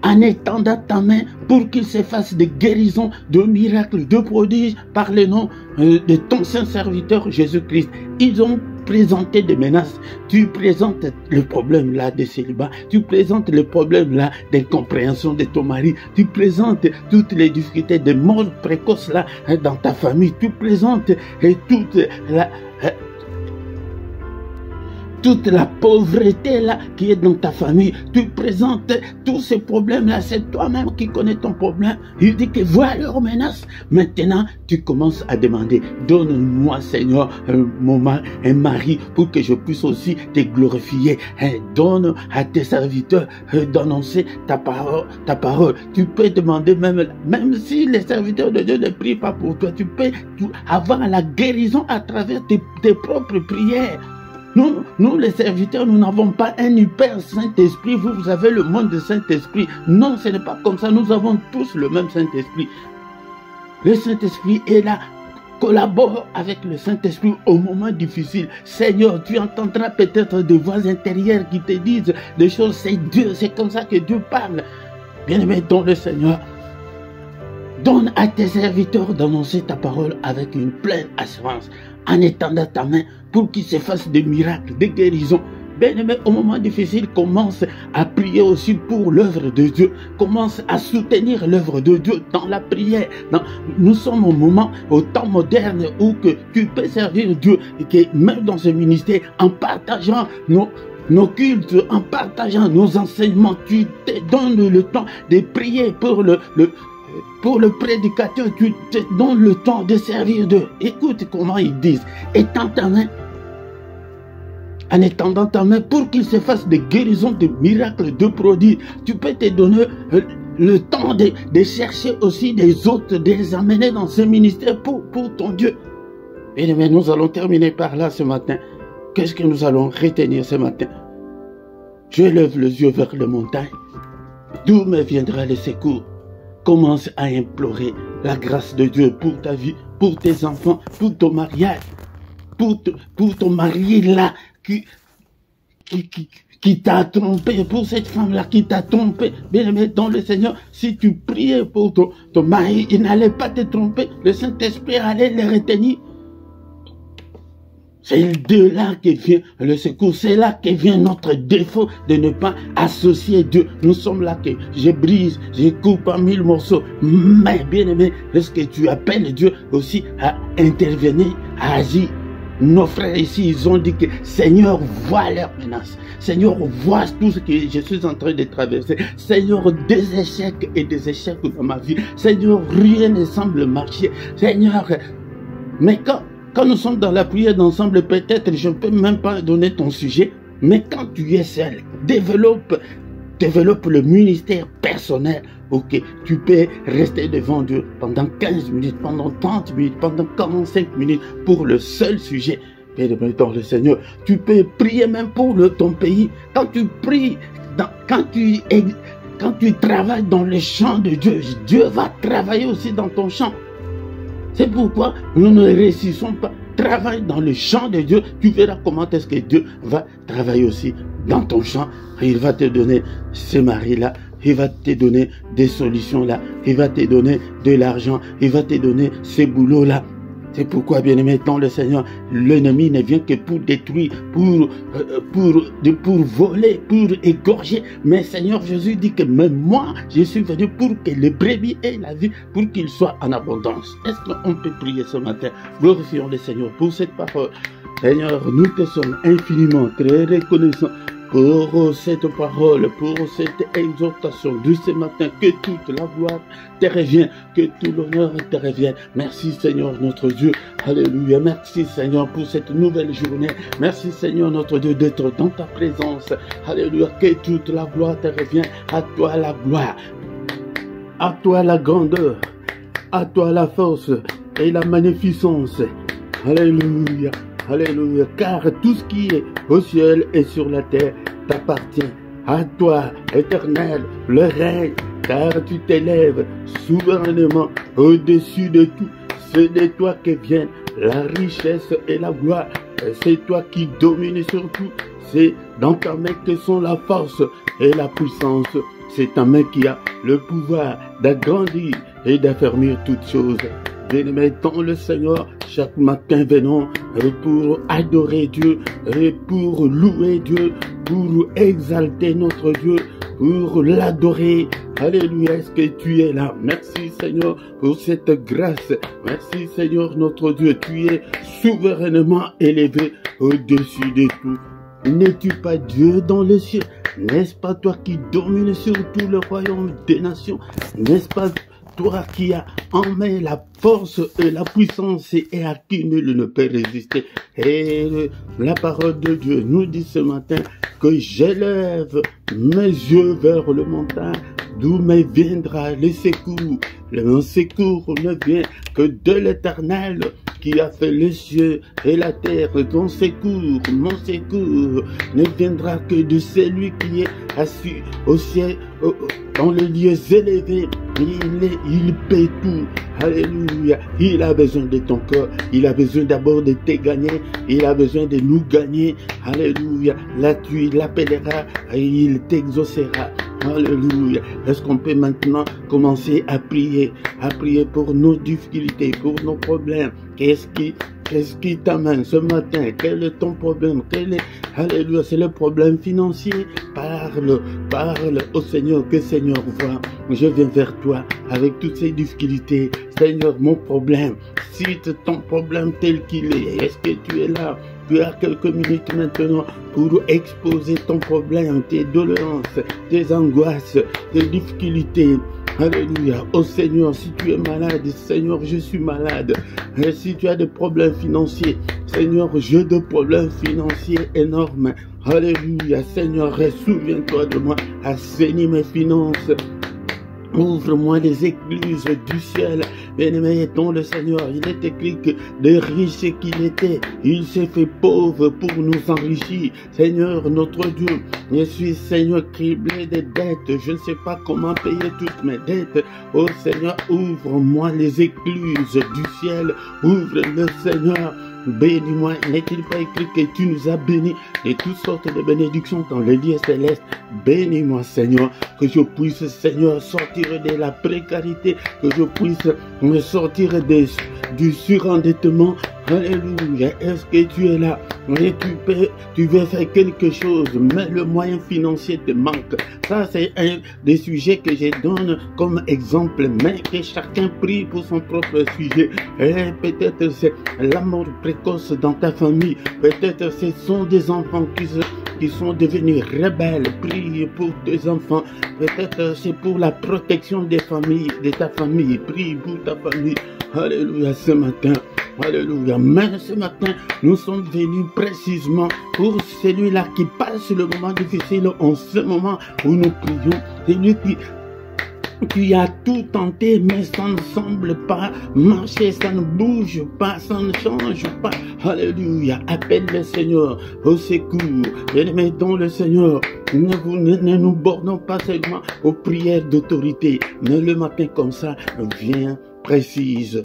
en étendant ta main pour qu'ils se fassent des guérisons, de miracles, de prodiges par le nom de ton saint serviteur Jésus-Christ. Ils ont présenté des menaces. Tu présentes le problème là de célibat, tu présentes le problème là d'incompréhension de ton mari, tu présentes toutes les difficultés de mort précoce là dans ta famille, tu présentes toute la pauvreté là qui est dans ta famille, tu présentes tous ces problèmes là, c'est toi-même qui connais ton problème. Il dit que vois leurs menaces. Maintenant, tu commences à demander, donne-moi Seigneur un mari pour que je puisse aussi te glorifier. Donne à tes serviteurs d'annoncer ta parole. Tu peux demander même si les serviteurs de Dieu ne prient pas pour toi, tu peux avoir la guérison à travers tes propres prières. Nous, les serviteurs, nous n'avons pas un hyper Saint-Esprit. Vous avez le monde de Saint-Esprit. Non, ce n'est pas comme ça. Nous avons tous le même Saint-Esprit. Le Saint-Esprit est là. Collabore avec le Saint-Esprit au moment difficile. Seigneur, tu entendras peut-être des voix intérieures qui te disent des choses. C'est Dieu, c'est comme ça que Dieu parle. Bien-aimé dans le Seigneur, donne à tes serviteurs d'annoncer ta parole avec une pleine assurance, en étendant ta main pour qu'ils se fassent des miracles, des guérisons. Bien-aimé, au moment difficile, commence à prier aussi pour l'œuvre de Dieu. Commence à soutenir l'œuvre de Dieu dans la prière. Nous sommes au temps moderne où que tu peux servir Dieu. Et que même dans ce ministère, en partageant nos cultes, en partageant nos enseignements, tu te donnes le temps de prier pour le prédicateur, tu te donnes le temps de servir Dieu. Écoute comment ils disent. Étends ta main. En étendant ta main pour qu'il se fasse des guérisons, des miracles, de prodiges. Tu peux te donner le temps de chercher aussi des autres, de les amener dans ce ministère pour ton Dieu. Et bien, nous allons terminer par là ce matin. Qu'est-ce que nous allons retenir ce matin? Je lève les yeux vers les montagnes. D'où me viendra le secours? Commence à implorer la grâce de Dieu pour ta vie, pour tes enfants, pour ton mariage, pour ton mari là, qui t'a trompé, pour cette femme-là qui t'a trompé. Bien aimé dans le Seigneur, si tu priais pour ton mari, il n'allait pas te tromper, le Saint-Esprit allait le retenir. C'est de là que vient le secours, c'est là que vient notre défaut de ne pas associer Dieu. Nous sommes là que je brise, je coupe en 1000 morceaux. Mais bien aimé, lorsque tu appelles Dieu aussi à intervenir, à agir, nos frères ici, ils ont dit que Seigneur, vois leurs menaces. Seigneur, vois tout ce que je suis en train de traverser. Seigneur, des échecs et des échecs dans ma vie. Seigneur, rien ne semble marcher. Seigneur, mais quand nous sommes dans la prière d'ensemble, peut-être je ne peux même pas donner ton sujet. Mais quand tu es seul, développe le ministère personnel. Ok, tu peux rester devant Dieu pendant 15 minutes, pendant 30 minutes, pendant 45 minutes pour le seul sujet. Dans le Seigneur, tu peux prier même pour ton pays. Quand tu pries, quand tu travailles dans le champ de Dieu, Dieu va travailler aussi dans ton champ. C'est pourquoi nous ne réussissons pas. Travaille dans le champ de Dieu, tu verras comment est-ce que Dieu va travailler aussi dans ton champ. Il va te donner ce mari-là, il va te donner des solutions-là, il va te donner de l'argent, il va te donner ces boulots-là. C'est pourquoi, bien aimé, dans le Seigneur, l'ennemi ne vient que pour détruire, pour voler, pour égorger. Mais Seigneur Jésus dit que même moi, je suis venu pour que les brebis aient la vie, pour qu'ils soient en abondance. Est-ce qu'on peut prier ce matin? Glorifions le Seigneur pour cette parole. Seigneur, nous te sommes infiniment très reconnaissants pour cette parole, pour cette exhortation de ce matin, que toute la gloire te revienne, que tout l'honneur te revienne. Merci Seigneur notre Dieu, alléluia. Merci Seigneur pour cette nouvelle journée. Merci Seigneur notre Dieu d'être dans ta présence, alléluia. Que toute la gloire te revienne, à toi la gloire, à toi la grandeur, à toi la force et la magnificence, alléluia. Alléluia, car tout ce qui est au ciel et sur la terre t'appartient. À toi, Éternel, le règne, car tu t'élèves souverainement au-dessus de tout. C'est de toi que viennent la richesse et la gloire. C'est toi qui domines sur tout. C'est dans ta main que sont la force et la puissance. C'est ta main qui a le pouvoir d'agrandir et d'affermir toutes choses. Bien-aimés dans le Seigneur, chaque matin venons pour adorer Dieu, et pour louer Dieu, pour exalter notre Dieu, pour l'adorer. Alléluia, est-ce que tu es là? Merci Seigneur pour cette grâce. Merci Seigneur notre Dieu, tu es souverainement élevé au-dessus de tout. N'es-tu pas Dieu dans les cieux? N'est-ce pas toi qui domines sur tout le royaume des nations? N'est-ce pas toi qui as en main la force et la puissance et à qui nul ne peut résister? Et la parole de Dieu nous dit ce matin que j'élève mes yeux vers le montagne, d'où me viendra le secours. Le secours ne vient que de l'Éternel qui a fait les cieux et la terre, ton secours, mon secours, ne viendra que de celui qui est assis au ciel, dans les lieux élevés. Il paie tout. Alléluia. Il a besoin de ton corps. Il a besoin d'abord de te gagner. Il a besoin de nous gagner. Alléluia. Là, tu l'appelleras et il t'exaucera. Alléluia. Est-ce qu'on peut maintenant commencer à prier pour nos difficultés, pour nos problèmes? Qu'est-ce qui t'amène ce matin? Quel est ton problème? Alléluia, c'est le problème financier. Parle au Seigneur, que Seigneur voit. Je viens vers toi avec toutes ces difficultés. Seigneur, mon problème, cite ton problème tel qu'il est. Est-ce que tu es là? Tu as quelques minutes maintenant pour exposer ton problème, tes doléances, tes angoisses, tes difficultés. Alléluia. Oh Seigneur, si tu es malade, Seigneur, je suis malade. Et si tu as des problèmes financiers, Seigneur, j'ai des problèmes financiers énormes. Alléluia. Seigneur, souviens-toi de moi. Assainis mes finances. Ouvre-moi les écluses du ciel. Bien-aimé, ton le Seigneur, il est écrit que des riches qu'il était, il s'est fait pauvre pour nous enrichir. Seigneur, notre Dieu, je suis, Seigneur, criblé de dettes. Je ne sais pas comment payer toutes mes dettes. Oh Seigneur, ouvre-moi les écluses du ciel. Ouvre-le, Seigneur. Bénis-moi, n'est-il pas écrit que tu nous as bénis de toutes sortes de bénédictions dans les lieux célestes? Bénis-moi, Seigneur, que je puisse, Seigneur, sortir de la précarité, que je puisse me sortir du surendettement. Alléluia. Est-ce que tu es là? Et tu veux faire quelque chose, mais le moyen financier te manque. Ça, c'est un des sujets que je donne comme exemple, mais que chacun prie pour son propre sujet. Et peut-être c'est la mort précoce dans ta famille. Peut-être ce sont des enfants qui sont devenus rebelles. Prie pour tes enfants. Peut-être c'est pour la protection des familles, de ta famille. Prie pour ta famille. Alléluia, ce matin. Alléluia. Mais ce matin, nous sommes venus précisément pour celui-là qui passe le moment difficile en ce moment où nous prions. Celui qui a tout tenté, mais ça ne semble pas marcher, ça ne bouge pas, ça ne change pas. Alléluia. Appelle le Seigneur au secours. Bien-aimés dans le Seigneur, ne nous bornons pas seulement aux prières d'autorité, mais le matin comme ça, viens. Précise,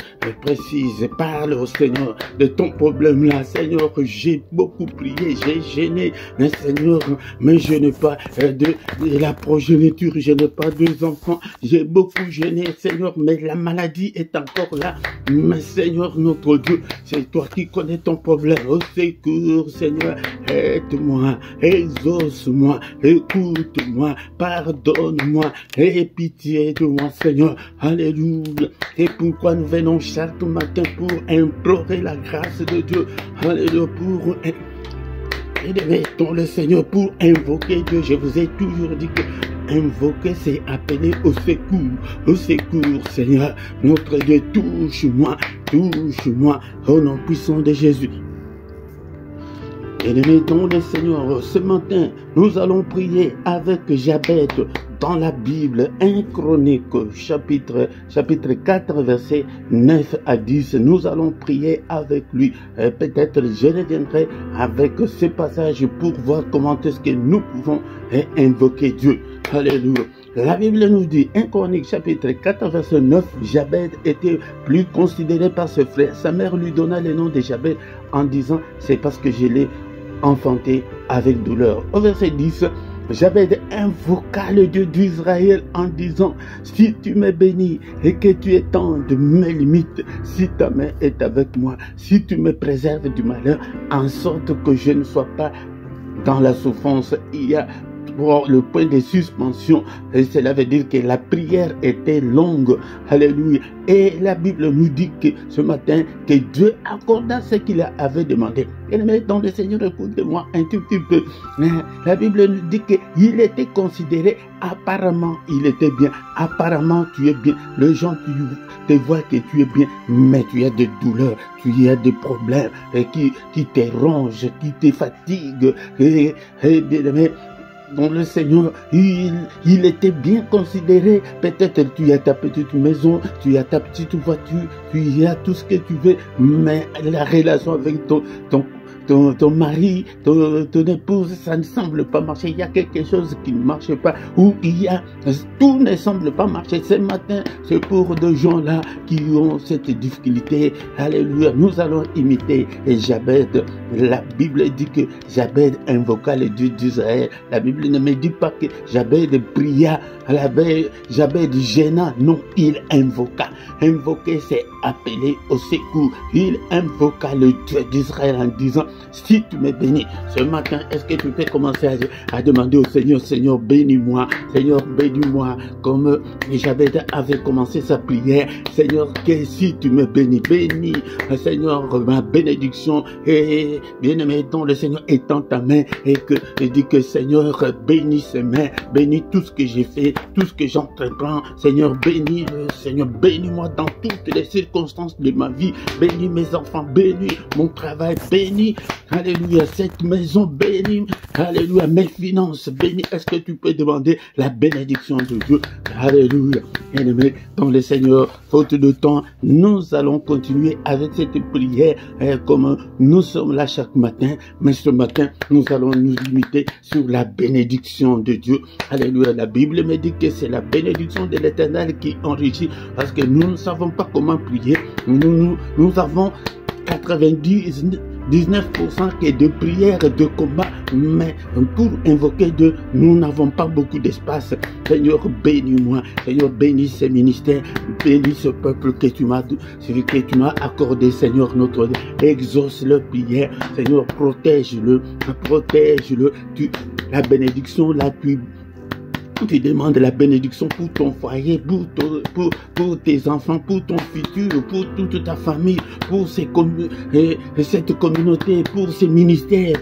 parle au Seigneur de ton problème là. Seigneur, j'ai beaucoup prié, j'ai gêné, mais Seigneur, mais je n'ai pas de la progéniture, je n'ai pas deux enfants, j'ai beaucoup gêné, Seigneur, mais la maladie est encore là. Mais Seigneur, notre Dieu, c'est toi qui connais ton problème. Au secours, Seigneur, aide-moi, exauce-moi, écoute-moi, pardonne-moi, aie pitié de moi, Seigneur. Alléluia. Et pourquoi nous venons chaque matin pour implorer la grâce de Dieu. Alléluia, pour aider le Seigneur, pour invoquer Dieu. Je vous ai toujours dit que invoquer, c'est appeler au secours, Seigneur. Notre Dieu, touche-moi, au nom puissant de Jésus. Bien-aimés dans le Seigneur, ce matin, nous allons prier avec Jabez dans la Bible, 1 Chronique, chapitre 4, versets 9 à 10. Nous allons prier avec lui. Peut-être je reviendrai avec ce passage pour voir comment est-ce que nous pouvons invoquer Dieu. Alléluia. La Bible nous dit, 1 Chronique, chapitre 4, verset 9, Jabez était plus considéré par ses frères. Sa mère lui donna le nom de Jabez en disant, c'est parce que je l'ai enfanté avec douleur. Au verset 10, Jabez invoqua le Dieu d'Israël en disant, si tu me bénis et que tu étendes mes limites, si ta main est avec moi, si tu me préserves du malheur, en sorte que je ne sois pas dans la souffrance. Il y a le point de suspension, et cela veut dire que la prière était longue. Alléluia. Et la Bible nous dit que ce matin, que Dieu accorda ce qu'il avait demandé. Et dans le Seigneur, écoutez-moi un tout petit peu. La Bible nous dit qu'il était considéré, apparemment, il était bien. Apparemment, tu es bien. Les gens te voient que tu es bien, mais tu as des douleurs, tu as des problèmes qui te rongent, qui te fatiguent. Et bien aimé, dont le Seigneur, il était bien considéré. Peut-être tu as ta petite maison, tu as ta petite voiture, tu as tout ce que tu veux, mais la relation avec ton mari, ton épouse, ça ne semble pas marcher. Il y a quelque chose qui ne marche pas, ou tout ne semble pas marcher. Ce matin, c'est pour des gens-là qui ont cette difficulté. Alléluia. Nous allons imiter Jabez. La Bible dit que Jabez invoqua le Dieu d'Israël. La Bible ne me dit pas que Jabez pria, Jabez gêna. Non, il invoqua. Invoquer, c'est appeler au secours. Il invoqua le Dieu d'Israël en disant: si tu me bénis ce matin, est-ce que tu peux commencer à demander au Seigneur: Seigneur, bénis-moi, Seigneur, bénis-moi, comme Jabez avait commencé sa prière. Seigneur, que si tu me bénis, bénis, Seigneur, ma bénédiction, et bien-aimé, dont le Seigneur étend ta main, et que il dit que Seigneur, bénis ses mains, bénis tout ce que j'ai fait, tout ce que j'entreprends. Seigneur, bénis-le, Seigneur, bénis-moi dans toutes les circonstances de ma vie, bénis mes enfants, bénis mon travail, bénis, alléluia, cette maison, bénis, alléluia, mes finances, bénis. Est-ce que tu peux demander la bénédiction de Dieu? Alléluia. Bien-aimé, dans le Seigneur, faute de temps, nous allons continuer avec cette prière comme nous sommes là chaque matin, mais ce matin, nous allons nous limiter sur la bénédiction de Dieu. Alléluia. La Bible me dit que c'est la bénédiction de l'Éternel qui enrichit, parce que nous ne savons pas comment prier. Nous avons 99% qui est de prière, de combat, mais pour invoquer Dieu, nous n'avons pas beaucoup d'espace. Seigneur, bénis-moi. Seigneur, bénis ce ministère, bénis ce peuple que tu m'as accordé, Seigneur notre Dieu. Exauce leur prière. Seigneur, protège-le, protège-le. La bénédiction, la plus. Tu demandes la bénédiction pour ton foyer, pour tes enfants, pour ton futur, pour toute ta famille, pour cette communauté, pour ces ministères,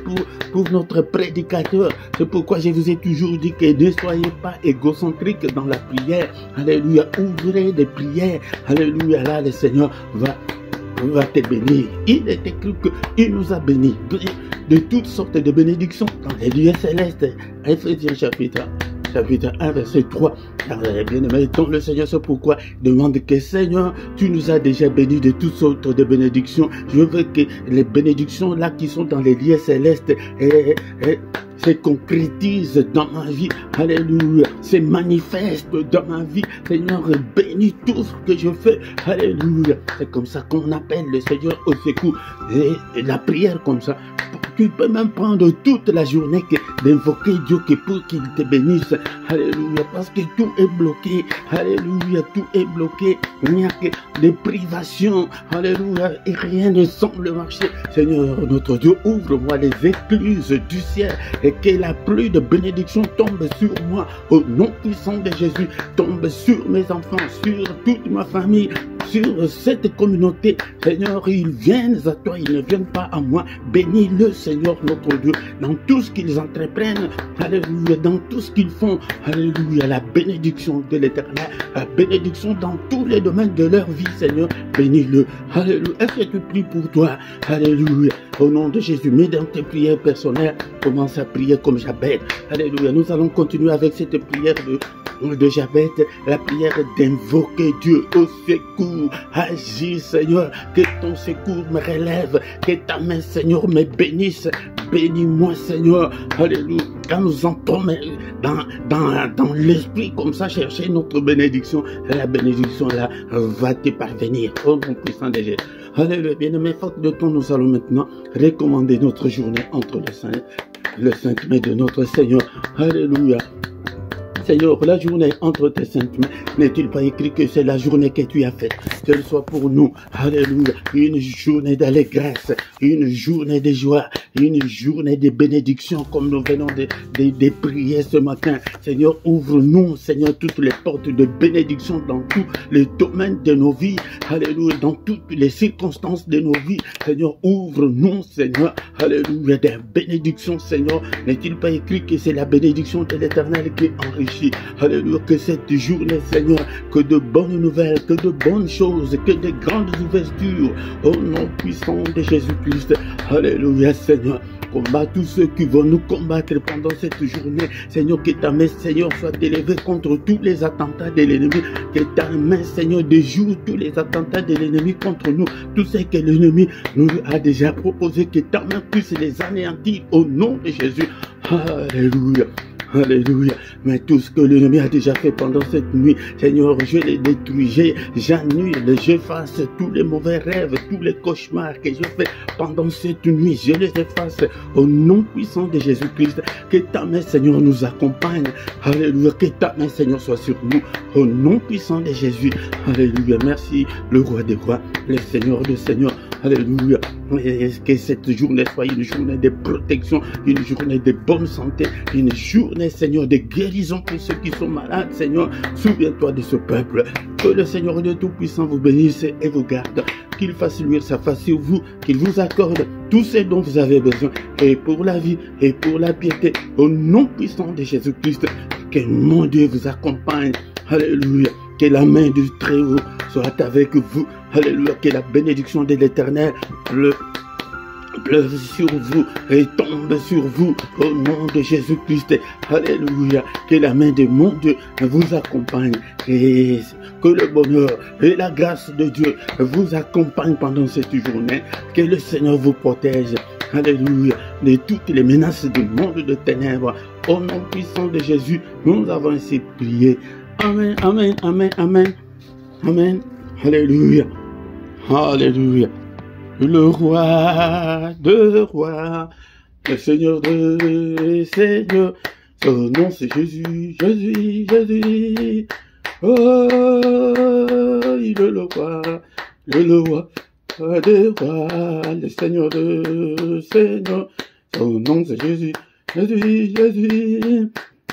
pour notre prédicateur. C'est pourquoi je vous ai toujours dit que ne soyez pas égocentriques dans la prière. Alléluia, ouvrez des prières. Alléluia, là le Seigneur va te bénir. Il est écrit qu'il nous a bénis de toutes sortes de bénédictions dans les lieux célestes. Éphésiens chapitre 1, verset 3. Bien-aimé, dans le Seigneur, c'est pourquoi demande que Seigneur, tu nous as déjà bénis de toutes sortes de bénédictions. Je veux que les bénédictions là qui sont dans les lieux célestes se concrétisent dans ma vie. Alléluia. Se manifeste dans ma vie. Seigneur, bénis tout ce que je fais. Alléluia. C'est comme ça qu'on appelle le Seigneur au secours. Et la prière comme ça. Tu peux même prendre toute la journée d'invoquer Dieu pour qu'il te bénisse. Alléluia. Parce que tout est bloqué. Alléluia. Tout est bloqué. Il n'y a que des privations. Alléluia. Et rien ne semble marcher. Seigneur, notre Dieu, ouvre-moi les écluses du ciel et que la pluie de bénédiction tombe sur moi. Au nom puissant de Jésus, tombe sur mes enfants, sur toute ma famille, sur cette communauté. Seigneur, ils viennent à toi, ils ne viennent pas à moi. Bénis-le, Seigneur, notre Dieu, dans tout ce qu'ils entreprennent. Alléluia, dans tout ce qu'ils font. Alléluia, la bénédiction de l'Éternel, la bénédiction dans tous les domaines de leur vie, Seigneur. Bénis-le. Alléluia. Est-ce que tu pries pour toi? Alléluia. Au nom de Jésus, mets dans tes prières personnelles, commence à prier comme Jabez. Alléluia. Nous allons continuer avec cette prière de Jabez, la prière d'invoquer Dieu au secours. Agis, Seigneur, que ton secours me relève, que ta main, Seigneur, me bénisse. Bénis-moi, Seigneur. Alléluia. Quand nous entrons dans l'esprit comme ça, chercher notre bénédiction, la bénédiction là va te parvenir. Oh mon puissant de Jésus. Alléluia. Bien-aimé, faute de temps, nous allons maintenant recommander notre journée entre le saint-mai de notre Seigneur. Alléluia. Seigneur, la journée entre tes saintes mains, n'est-il pas écrit que c'est la journée que tu as faite? Qu'elle soit pour nous, alléluia, une journée d'allégresse, une journée de joie, une journée de bénédiction, comme nous venons de prier ce matin. Seigneur, ouvre-nous, Seigneur, toutes les portes de bénédiction dans tous les domaines de nos vies, alléluia, dans toutes les circonstances de nos vies. Seigneur, ouvre-nous, Seigneur, alléluia, des bénédictions, Seigneur. N'est-il pas écrit que c'est la bénédiction de l'Éternel qui enrichit? Alléluia, que cette journée, Seigneur, que de bonnes nouvelles, que de bonnes choses, que de grandes ouvertures, au nom puissant de Jésus-Christ. Alléluia, Seigneur, combat tous ceux qui vont nous combattre pendant cette journée. Seigneur, que ta main, Seigneur, soit élevée contre tous les attentats de l'ennemi. Que ta main, Seigneur, déjoue tous les attentats de l'ennemi contre nous. Tout ce que l'ennemi nous a déjà proposé, que ta main puisse les anéantir au nom de Jésus. Alléluia. Alléluia. Mais tout ce que l'ennemi a déjà fait pendant cette nuit, Seigneur, je les détruis, j'annule, j'efface tous les mauvais rêves, tous les cauchemars que je fais pendant cette nuit. Je les efface au nom puissant de Jésus-Christ. Que ta main, Seigneur, nous accompagne. Alléluia. Que ta main, Seigneur, soit sur nous au nom puissant de Jésus. Alléluia. Merci, le roi des rois, le Seigneur des seigneurs. Alléluia. Que cette journée soit une journée de protection, une journée de bonne santé, une journée, Seigneur, de guérison pour ceux qui sont malades. Seigneur, souviens-toi de ce peuple. Que le Seigneur de Tout-Puissant vous bénisse et vous garde. Qu'il fasse luire sa face sur vous, qu'il vous accorde tout ce dont vous avez besoin, et pour la vie et pour la piété, au nom puissant de Jésus-Christ. Que mon Dieu vous accompagne. Alléluia. Que la main du Très-Haut soit avec vous. Alléluia. Que la bénédiction de l'Éternel pleuve sur vous et tombe sur vous au nom de Jésus-Christ. Alléluia. Que la main de mon Dieu vous accompagne et que le bonheur et la grâce de Dieu vous accompagnent pendant cette journée. Que le Seigneur vous protège. Alléluia. De toutes les menaces du monde de ténèbres. Au nom puissant de Jésus, nous avons ainsi prié. Amen, amen, amen, amen, amen. Alléluia, alléluia. Le roi de rois, le Seigneur de seigneurs, son nom c'est Jésus, Jésus, Jésus. Oh, il est le roi de rois, le Seigneur de seigneurs, son nom c'est Jésus, Jésus, Jésus.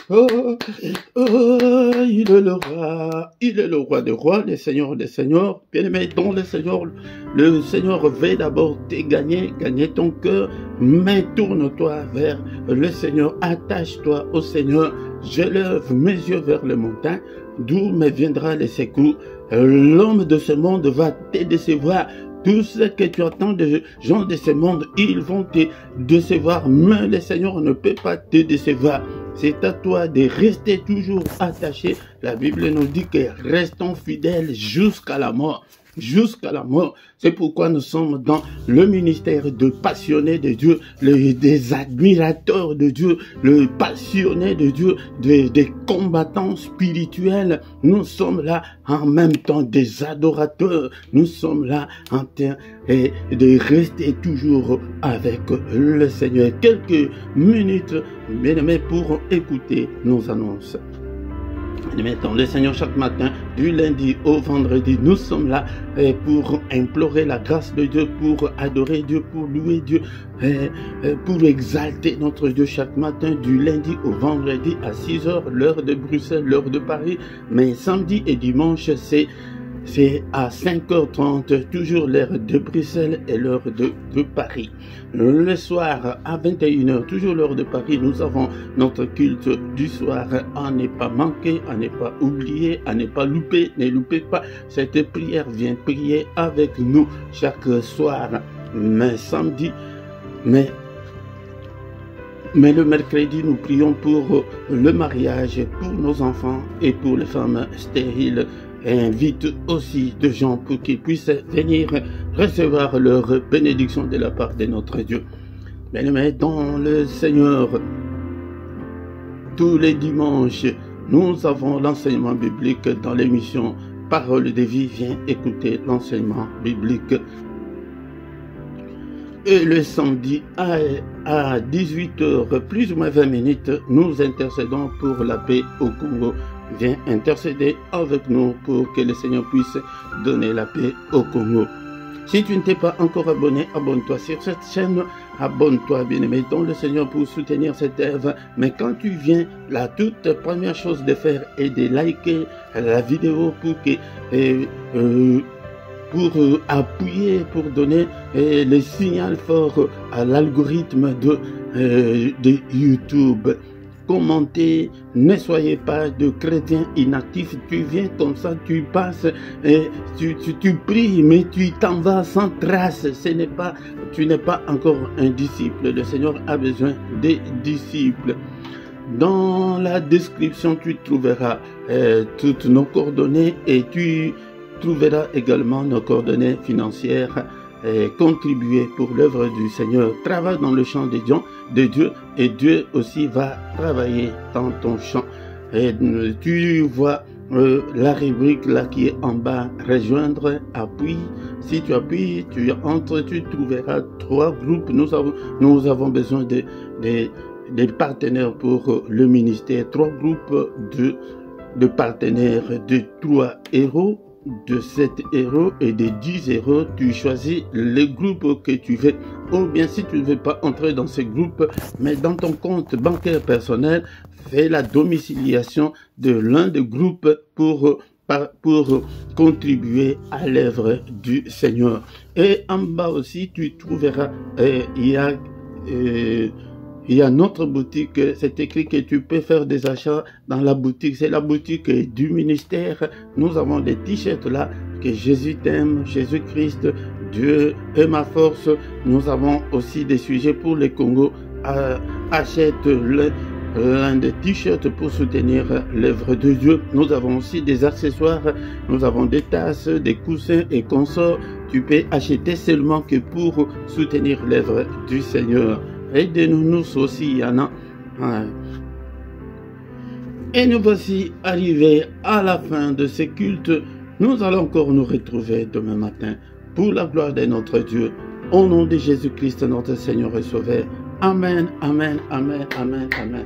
Oh, oh, il est le roi des rois, le Seigneur des seigneurs. Bien-aimé dans le Seigneur veut d'abord te gagner ton cœur, mais tourne-toi vers le Seigneur, attache-toi au Seigneur. Je lève mes yeux vers les montagnes, d'où me viendra le secours. L'homme de ce monde va te décevoir. Tout ce que tu attends des gens de ce monde, ils vont te décevoir, mais le Seigneur ne peut pas te décevoir. C'est à toi de rester toujours attaché. La Bible nous dit que restons fidèles jusqu'à la mort. Jusqu'à la mort. C'est pourquoi nous sommes dans le ministère de passionnés de Dieu, des admirateurs de Dieu, le passionné de Dieu, des combattants spirituels. Nous sommes là en même temps des adorateurs. Nous sommes là en train de rester toujours avec le Seigneur. Quelques minutes, bien-aimés, pour écouter nos annonces. Mettons le Seigneur chaque matin, du lundi au vendredi, nous sommes là pour implorer la grâce de Dieu, pour adorer Dieu, pour louer Dieu, pour exalter notre Dieu chaque matin, du lundi au vendredi à 6 h, l'heure de Bruxelles, l'heure de Paris. Mais samedi et dimanche, c'est à 5 h 30, toujours l'heure de Bruxelles et l'heure de Paris. Le soir à 21 h, toujours l'heure de Paris, nous avons notre culte du soir. À ne pas manquer, à ne pas oublier, à ne pas louper. Ne loupez pas cette prière. Viens prier avec nous chaque soir. Mais samedi, mais le mercredi, nous prions pour le mariage, pour nos enfants et pour les femmes stériles. Et invite aussi des gens pour qu'ils puissent venir recevoir leur bénédiction de la part de notre Dieu. Bien-aimés dans le Seigneur, tous les dimanches, nous avons l'enseignement biblique dans l'émission Parole de vie. Viens écouter l'enseignement biblique. Et le samedi à 18 h, plus ou moins 20 minutes, nous intercédons pour la paix au Congo. Viens intercéder avec nous pour que le Seigneur puisse donner la paix au Congo. Si tu ne t'es pas encore abonné, abonne-toi sur cette chaîne. Abonne-toi, bien-aimé, dans le Seigneur, pour soutenir cette œuvre. Mais quand tu viens, la toute première chose de faire est de liker la vidéo pour appuyer, pour donner le signal fort à l'algorithme de YouTube. commenter. Ne soyez pas de chrétiens inactifs. Tu viens comme ça, tu passes, et tu pries, mais tu t'en vas sans trace. Tu n'es pas encore un disciple. Le Seigneur a besoin des disciples. Dans la description, tu trouveras toutes nos coordonnées et tu trouveras également nos coordonnées financières. Contribuer pour l'œuvre du Seigneur. Travaille dans le champ de Dieu et Dieu aussi va travailler dans ton champ. Et tu vois la rubrique là qui est en bas, rejoindre, appuie. Si tu appuies, tu entres, tu trouveras 3 groupes. Nous avons besoin des partenaires pour le ministère. 3 groupes de partenaires de 3 euros, de 7 euros et de 10 euros. Tu choisis les groupes que tu veux. Ou bien si tu ne veux pas entrer dans ces groupes, mais dans ton compte bancaire personnel, fais la domiciliation de l'un des groupes pour contribuer à l'œuvre du Seigneur. Et en bas aussi, tu trouveras, il y a notre boutique, c'est écrit que tu peux faire des achats dans la boutique. C'est la boutique du ministère. Nous avons des t-shirts là, que Jésus t'aime, Jésus-Christ, Dieu est ma force. Nous avons aussi des sujets pour les Congo. Achète l'un des t-shirts pour soutenir l'œuvre de Dieu. Nous avons aussi des accessoires. Nous avons des tasses, des coussins et consorts. Tu peux acheter seulement que pour soutenir l'œuvre du Seigneur. Aidez-nous aussi, Yana. Et nous voici arrivés à la fin de ce culte. Nous allons encore nous retrouver demain matin pour la gloire de notre Dieu. Au nom de Jésus-Christ, notre Seigneur et Sauveur. Amen, amen, amen, amen, amen.